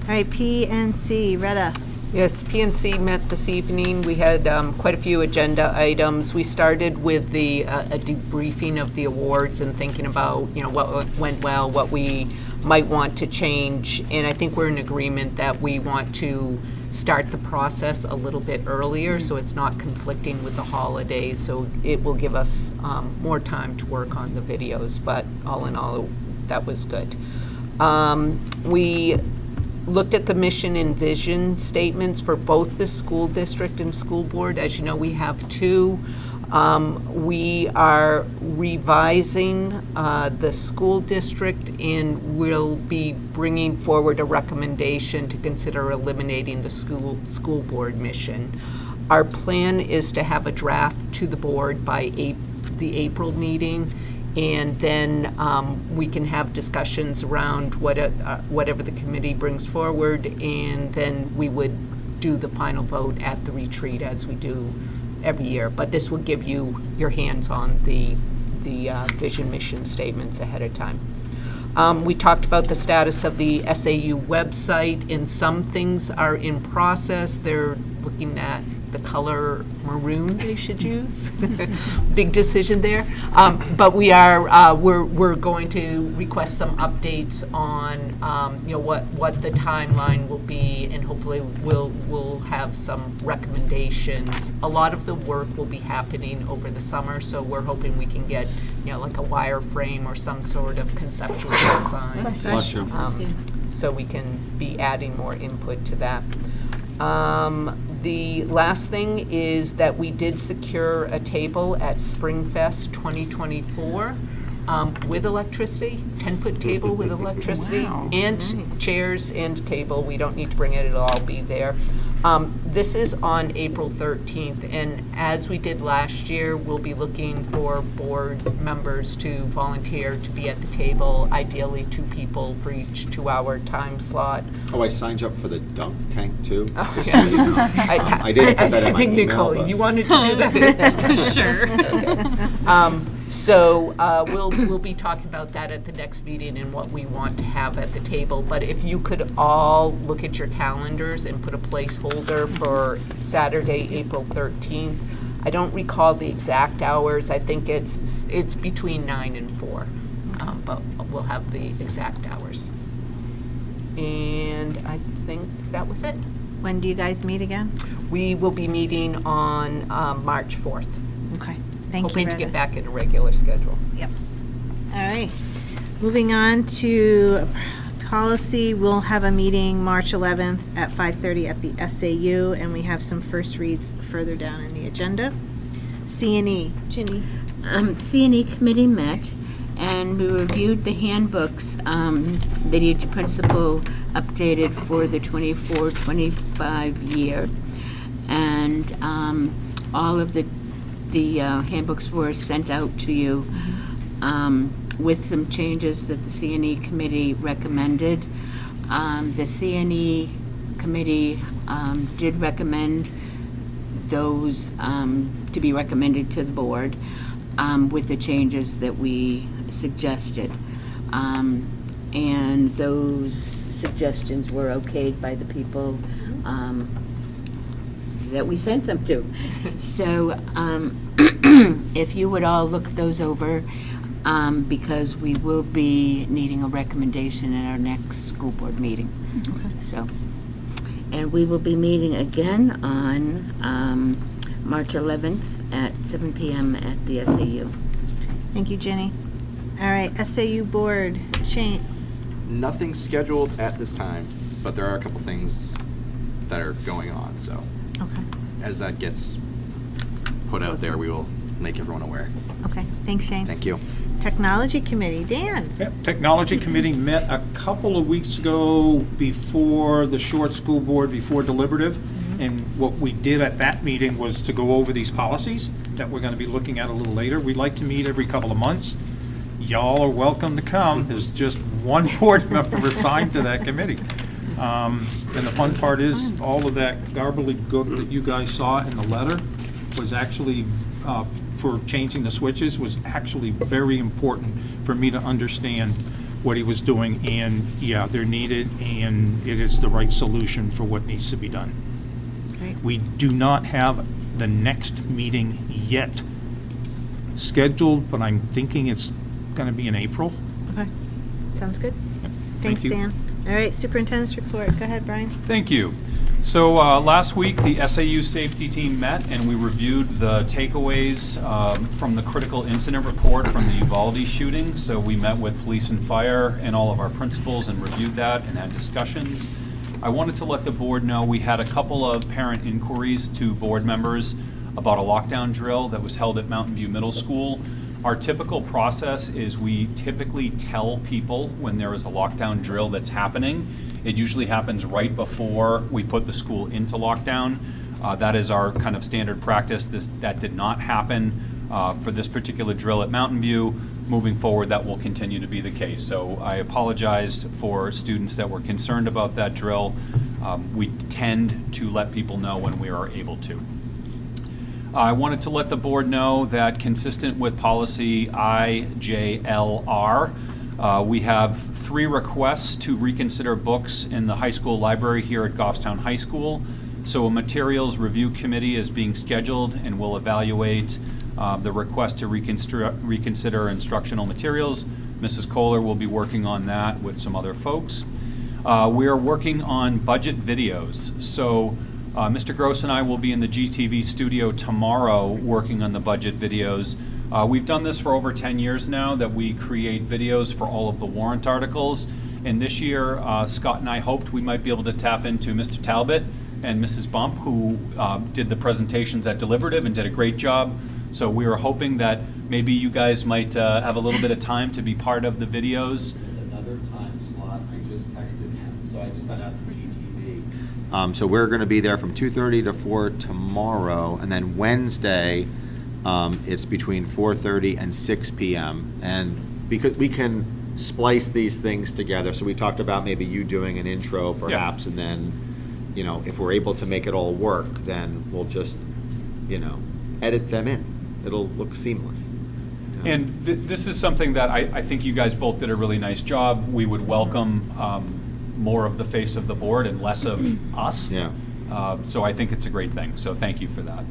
All right, PNC. Retta. Yes, PNC met this evening. We had quite a few agenda items. We started with a debriefing of the awards and thinking about, what went well, what we might want to change. And I think we're in agreement that we want to start the process a little bit earlier so it's not conflicting with the holidays. So it will give us more time to work on the videos. But all in all, that was good. We looked at the mission and vision statements for both the school district and school board. As you know, we have two. We are revising the school district and will be bringing forward a recommendation to consider eliminating the school board mission. Our plan is to have a draft to the board by the April meeting, and then we can have discussions around whatever the committee brings forward, and then we would do the final vote at the retreat as we do every year. But this will give you your hands on the vision mission statements ahead of time. We talked about the status of the SAU website, and some things are in process. They're looking at the color maroon they should use. Big decision there. But we are we're going to request some updates on what the timeline will be, and hopefully we'll have some recommendations. A lot of the work will be happening over the summer, so we're hoping we can get like a wireframe or some sort of conceptual design. Bless you. So we can be adding more input to that. The last thing is that we did secure a table at Springfest 2024 with electricity, 10-foot table with electricity, and chairs and table. We don't need to bring it, it'll all be there. This is on April 13th, and as we did last year, we'll be looking for board members to volunteer to be at the table, ideally 2 people for each 2-hour time slot. Oh, I signed you up for the dunk tank too. Oh, Just yeah. so you know. I didn't put that in my I think, email, Nicole, but- you wanted to do that? Sure. So we'll be talking about that at the next meeting and what we want to have at the table. But if you could all look at your calendars and put a placeholder for Saturday, April 13th. I don't recall the exact hours. I think it's between 9 and 4, but we'll have the exact hours. And I think that was it. When do you guys meet again? We will be meeting on March 4th. Okay, thank you, Hoping to Retta. get back in a regular schedule. Yep. All right. Moving on to policy, we'll have a meeting March 11th at 5:30 at the SAU, and we have some first reads further down in the agenda. C&E, Ginny. C&E committee met, and we reviewed the handbooks that each principal updated for the 24-25 year. And all of the handbooks were sent out to you with some changes that the C&E committee recommended. The C&E committee did recommend those to be recommended to the board with the changes that we suggested. And those suggestions were okayed by the people that we sent them to. So if you would all look those over, because we will be needing a recommendation at our next school board meeting. Okay. So, and we will be meeting again on March 11th at 7 p.m. at the SAU. Thank you, Ginny. All right, SAU board, Shane. Nothing scheduled at this time, but there are a couple things that are going on, so. Okay. As that gets put out there, we will make everyone aware. Okay, thanks, Shane. Thank you. Technology committee, Dan. Yep, Technology Committee met a couple of weeks ago before the short school board, before deliberative. And what we did at that meeting was to go over these policies that we're going to be looking at a little later. We'd like to meet every couple of months. Y'all are welcome to come. There's just one board member assigned to that committee. And the fun part is, all of that gobbledygook that you guys saw in the letter was actually, for changing the switches, was actually very important for me to understand what he was doing. And yeah, they're needed, and it is the right solution for what needs to be done. Great. We do not have the next meeting yet scheduled, but I'm thinking it's going to be in April. Okay, sounds good. Thank Thanks, you. Dan. All right, superintendent's report. Go ahead, Brian. Thank you. So last week, the SAU safety team met and we reviewed the takeaways from the critical incident report from the Uvalde shooting. So we met with police and fire and all of our principals and reviewed that and had discussions. I wanted to let the board know we had a couple of parent inquiries to board members about a lockdown drill that was held at Mountain View Middle School. Our typical process is we typically tell people when there is a lockdown drill that's happening. It usually happens right before we put the school into lockdown. That is our kind of standard practice. That did not happen for this particular drill at Mountain View. Moving forward, that will continue to be the case. So I apologize for students that were concerned about that drill. We tend to let people know when we are able to. I wanted to let the board know that consistent with policy IJLR, we have 3 requests to reconsider books in the high school library here at Goffstown High School. So a materials review committee is being scheduled and will evaluate the request to reconsider instructional materials. Mrs. Kohler will be working on that with some other folks. We are working on budget videos. So Mr. Gross and I will be in the GTV studio tomorrow working on the budget videos. We've done this for over 10 years now, that we create videos for all of the warrant articles. And this year, Scott and I hoped we might be able to tap into Mr. Talbot and Mrs. Bump, who did the presentations at Deliberative and did a great job. So we were hoping that maybe you guys might have a little bit of time to be part of the videos. There's another time slot. I just texted him, so I just found out from GTV. So we're going to be there from 2:30 to 4 tomorrow, and then Wednesday, it's between 4:30 and 6 p.m. And because we can splice these things together, so we talked about maybe you doing an intro perhaps, and then, you know, if we're able to make it all work, then we'll just, you know, edit them in. It'll look seamless. And this is something that I think you guys both did a really nice job. We would welcome more of the face of the board and less of us. Yeah. So I think it's a great thing. So thank you for that.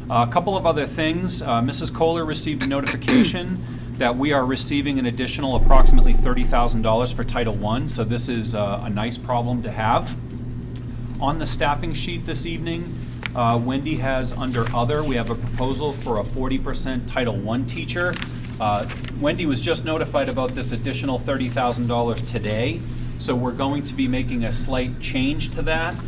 A couple of other things. Mrs. Kohler received a notification that we are receiving an additional approximately $30,000 for Title I. So this is a nice problem to have. On the staffing sheet this evening, Wendy has under other, we have a proposal for a 40% Title I teacher. Wendy was just notified about this additional $30,000 today, so we're going to be making a slight change to that.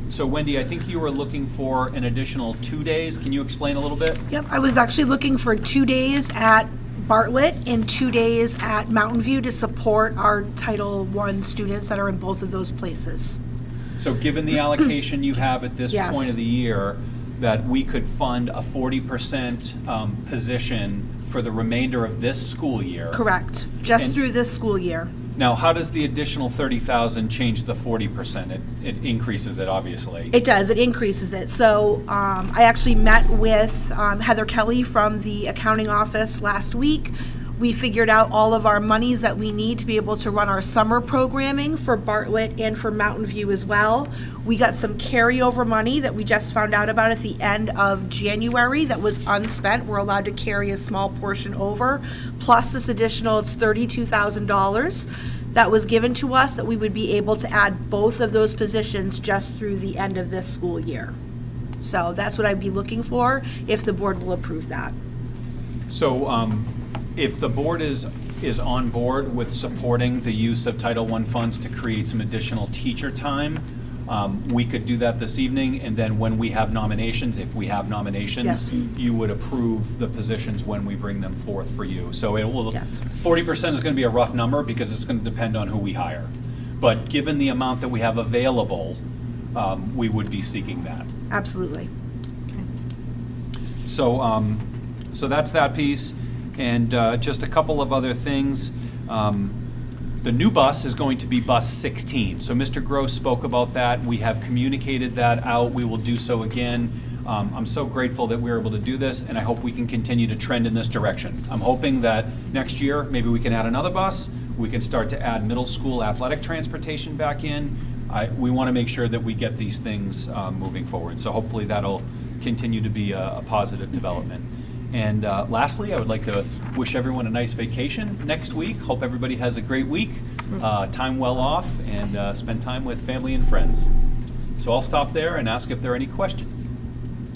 So Wendy, I think you were looking for an additional 2 days. Can you explain a little bit? Yep, I was actually looking for 2 days at Bartlett and 2 days at Mountain View to support our Title I students that are in both of those places. So given the allocation you have at this Yes. point of the year, that we could fund a 40% position for the remainder of this school year. Correct, just And- through this school year. Now, how does the additional 30,000 change the 40%? It increases it, obviously. It does, it increases it. So I actually met with Heather Kelly from the accounting office last week. We figured out all of our monies that we need to be able to run our summer programming for Bartlett and for Mountain View as well. We got some carryover money that we just found out about at the end of January that was unspent. We're allowed to carry a small portion over, plus this additional, it's $32,000 that was given to us that we would be able to add both of those positions just through the end of this school year. So that's what I'd be looking for if the board will approve that. So if the board is on board with supporting the use of Title I funds to create some additional teacher time, we could do that this evening, and then when we have nominations, if we have nominations, Yes. you would approve the positions when we bring them forth for you. So it will, Yes. 40% is going to be a rough number because it's going to depend on who we hire. But given the amount that we have available, we would be seeking that. Absolutely. So, so that's that piece. And just a couple of other things. The new bus is going to be bus 16. So Mr. Gross spoke about that. We have communicated that out. We will do so again. I'm so grateful that we were able to do this, and I hope we can continue to trend in this direction. I'm hoping that next year, maybe we can add another bus. We can start to add middle school athletic transportation back in. We want to make sure that we get these things moving forward. So hopefully that'll continue to be a positive development. And lastly, I would like to wish everyone a nice vacation next week. Hope everybody has a great week, time well off, and spend time with family and friends. So I'll stop there and ask if there are any questions.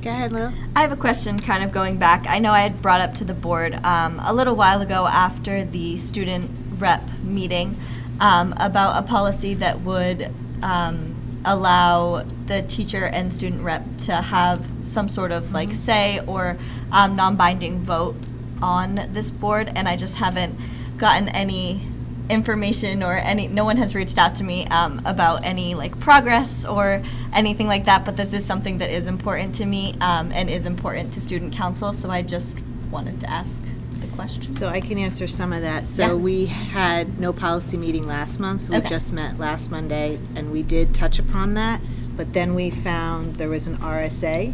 Go ahead, Lil. I have a question kind of going back. I know I had brought up to the board a little while ago after the student rep meeting about a policy that would allow the teacher and student rep to have some sort of like say or non-binding vote on this board, and I just haven't gotten any information or no one has reached out to me about any like progress or anything like that, but this is something that is important to me and is important to student council, so I just wanted to ask the question. So I can answer some of that. So Yeah. we had no policy meeting last month, so we Okay. just met last Monday, and we did touch upon that, but then we found there was an RSA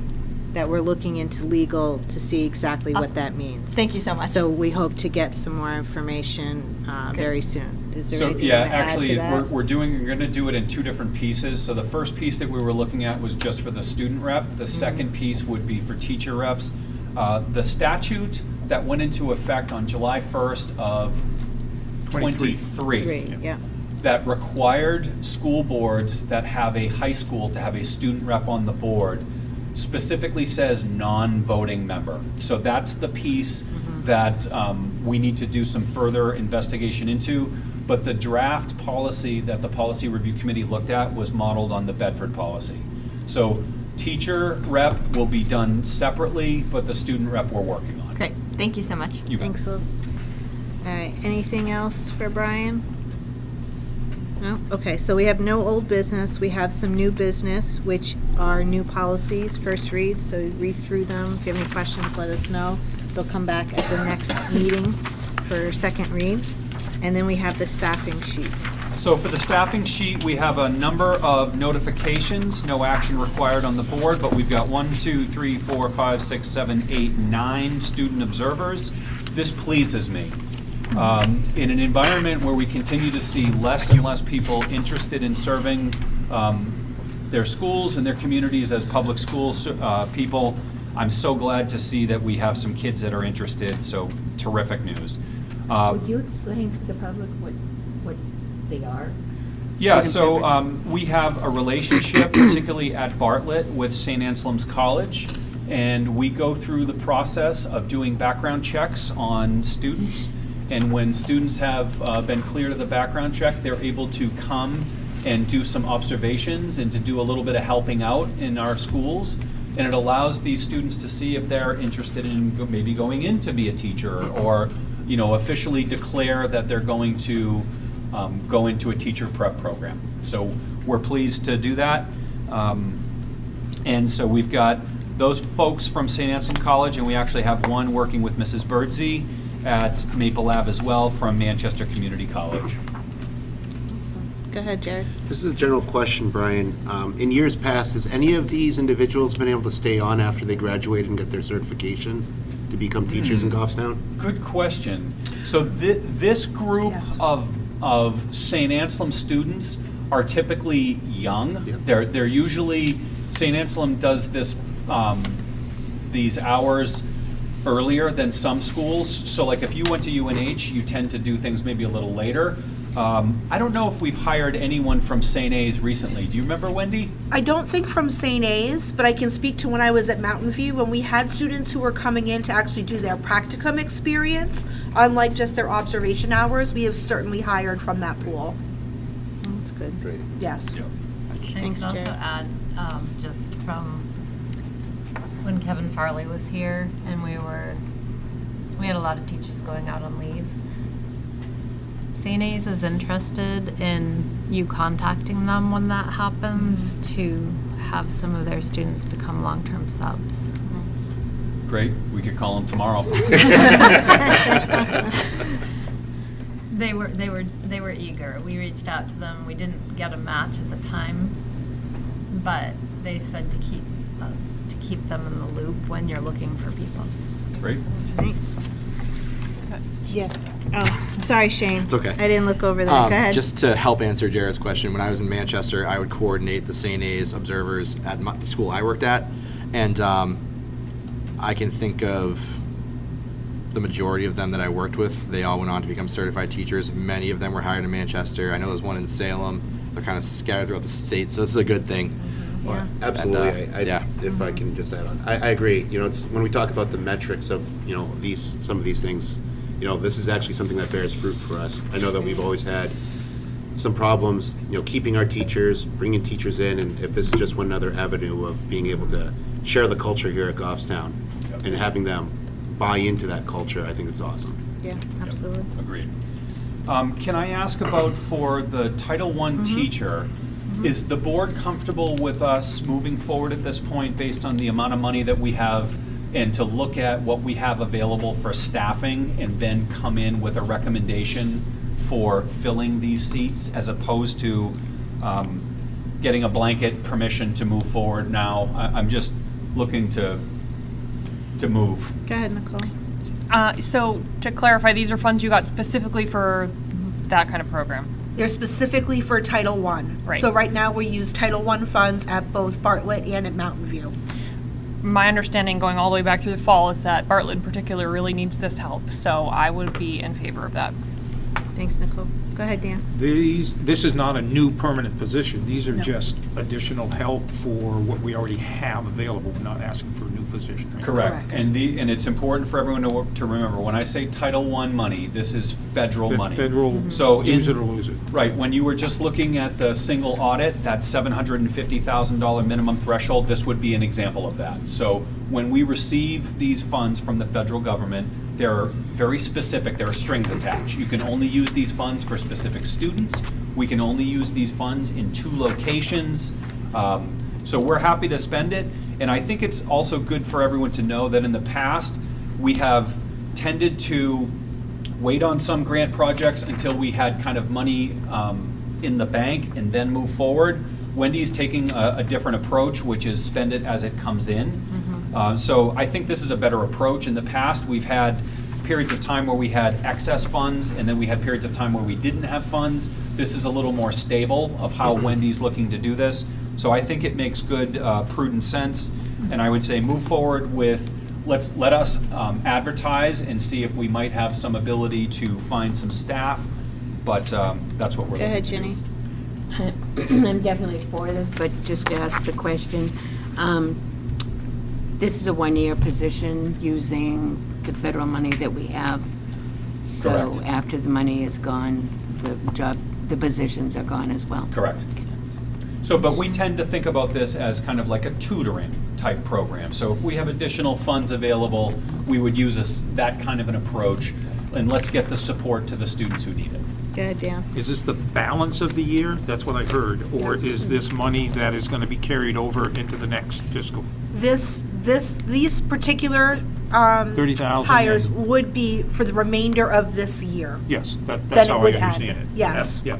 that we're looking into legal to see exactly what Awesome. that means. Thank you so much. So we hope to get some more information very soon. Is there So, anything you yeah, want to add to actually, that? we're going to do it in two different pieces. So the first piece that we were looking at was just for the student rep. The second piece would be for teacher reps. The statute that went into effect on July 1st of 23 Yeah. that required school boards that have a high school to have a student rep on the board specifically says non-voting member. So that's the piece that we need to do some further investigation into. But the draft policy that the Policy Review Committee looked at was modeled on the Bedford policy. So teacher rep will be done separately, but the student rep we're working on. Great, thank you so much. You bet. Thanks, Lil. All right, anything else for Brian? No? Okay, so we have no old business. We have some new business, which are new policies, first read, so read through them. If you have any questions, let us know. They'll come back at the next meeting for second read. And then we have the staffing sheet. So for the staffing sheet, we have a number of notifications, no action required on the board, but we've got 1, 2, 3, 4, 5, 6, 7, 8, 9 student observers. This pleases me. In an environment where we continue to see less and less people interested in serving their schools and their communities as public schools people, I'm so glad to see that we have some kids that are interested, so terrific news. Would you explain to the public what they are? Yeah, Student so observers. we have a relationship, particularly at Bartlett, with St. Anselm's College, and we go through the process of doing background checks on students. And when students have been cleared of the background check, they're able to come and do some observations and to do a little bit of helping out in our schools. And it allows these students to see if they're interested in maybe going in to be a teacher or, officially declare that they're going to go into a teacher prep program. So we're pleased to do that. And so we've got those folks from St. Anselm College, and we actually have one working with Mrs. Birdsey at Maple Lab as well from Manchester Community College. Go ahead, Jared. This is a general question, Brian. In years past, has any of these individuals been able to stay on after they graduate and get their certification to become teachers in Goffstown? Good question. So this group of St. Anselm students are typically young. Yep. They're usually, St. Anselm does this, these hours earlier than some schools. So like if you went to UNH, you tend to do things maybe a little later. I don't know if we've hired anyone from St. A's recently. Do you remember, Wendy? I don't think from St. A's, but I can speak to when I was at Mountain View, when we had students who were coming in to actually do their practicum experience, unlike just their observation hours, we have certainly hired from that pool. That's good. Great. Yes. I Thanks, can also Jared. add, just from when Kevin Farley was here and we had a lot of teachers going out on leave. St. A's is interested in you contacting them when that happens to have some of their students become long-term subs. Nice. Great, we could call them tomorrow. They were eager. We reached out to them. We didn't get a match at the time, but they said to keep them in the loop when you're looking for people. Great. Nice. Yeah. Oh, sorry, Shane. It's okay. I didn't look over that. Go ahead. Just to help answer Jared's question, when I was in Manchester, I would coordinate the St. A's observers at the school I worked at, and I can think of the majority of them that I worked with. They all went on to become certified teachers. Many of them were hired in Manchester. I know there's one in Salem. They're kind of scattered throughout the state, so this is a good thing. Yeah. Absolutely. And, yeah. If I can just add on, I agree. It's when we talk about the metrics of some of these things, this is actually something that bears fruit for us. I know that we've always had some problems, keeping our teachers, bringing teachers in, and if this is just one other avenue of being able to share the culture here at Goffstown and having them buy into that culture, I think it's awesome. Yeah, absolutely. Agreed. Can I ask about for the Title I teacher, is the board comfortable with us moving forward at this point based on the amount of money that we have and to look at what we have available for staffing and then come in with a recommendation for filling these seats as opposed to getting a blanket permission to move forward now? I'm just looking to move. Go ahead, Nicole. So to clarify, these are funds you got specifically for that kind of program? They're specifically for Title I. Right. So right now, we use Title I funds at both Bartlett and at Mountain View. My understanding going all the way back through the fall is that Bartlett in particular really needs this help, so I would be in favor of that. Thanks, Nicole. Go ahead, Dan. This is not a new permanent position. These are just additional help for what we already have available. We're not asking for a new position. Right? Correct. And it's important for everyone to remember, when I say Title I money, this is federal That's money. federal, So use it or lose it. Right, when you were just looking at the single audit, that $750,000 minimum threshold, this would be an example of that. So when we receive these funds from the federal government, they're very specific, there are strings attached. You can only use these funds for specific students. We can only use these funds in 2 locations. So we're happy to spend it. And I think it's also good for everyone to know that in the past, we have tended to wait on some grant projects until we had kind of money in the bank and then move forward. Wendy's taking a different approach, which is spend it as it comes in. So I think this is a better approach. In the past, we've had periods of time where we had excess funds, and then we had periods of time where we didn't have funds. This is a little more stable of how Wendy's looking to do this. So I think it makes good, prudent sense. And I would say move forward with, let us advertise and see if we might have some ability to find some staff. But that's what we're looking to do. Go ahead, Ginny. I'm definitely for this, but just to ask the question, this is a 1-year position using the federal money that we have. So Correct. after the money is gone, the positions are gone as well. Correct. So, but we tend to think about this as kind of like a tutoring type program. So if we have additional funds available, we would use that kind of an approach, and let's get the support to the students who need it. Go ahead, Dan. Is this the balance of the year? That's what I heard. Or is this money that is going to be carried over into the next fiscal? These particular 30,000 hires and- would be for the remainder of this year. Yes, that's Then it how I would end. understand it. Yes. Yeah.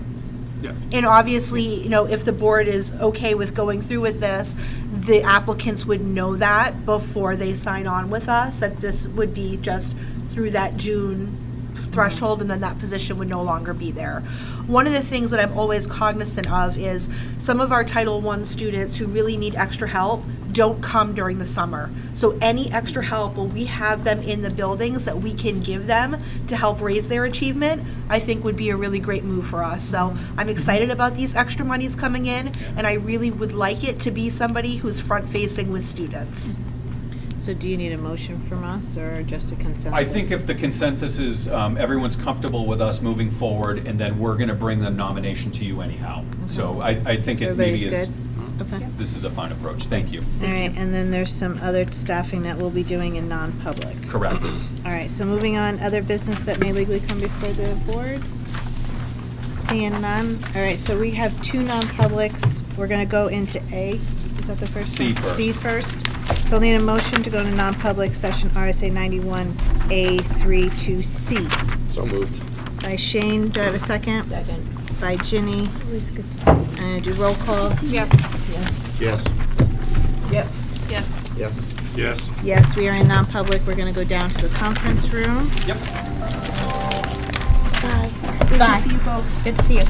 And obviously, if the board is okay with going through with this, the applicants would know that before they sign on with us, that this would be just through that June threshold, and then that position would no longer be there. One of the things that I'm always cognizant of is some of our Title I students who really need extra help don't come during the summer. So any extra help, will we have them in the buildings that we can give them to help raise their achievement, I think would be a really great move for us. So I'm excited about these extra monies coming in, and I really would like it to be somebody who's front-facing with students. So do you need a motion from us or just a consensus? I think if the consensus is everyone's comfortable with us moving forward, and then we're going to bring the nomination to you anyhow. So I think it maybe Everybody's is. good? Okay. This is a fine approach. Thank you. All right, and then there's some other staffing that we'll be doing in non-public. Correct. All right, so moving on, other business that may legally come before the board? Seeing none. All right, so we have 2 non-publics. We're going to go into A. Is that the first C one? first. C first. So I'll need a motion to go to non-public session RSA 91A3 to C. So moved. By Shane, do I have a second? Second. By Ginny. Always good to see. Do roll call. Yes. Yes. Yes. Yes. Yes. Yes. Yes, we are in non-public. We're going to go down to the conference room. Yep. Good to see you both. Good to see you.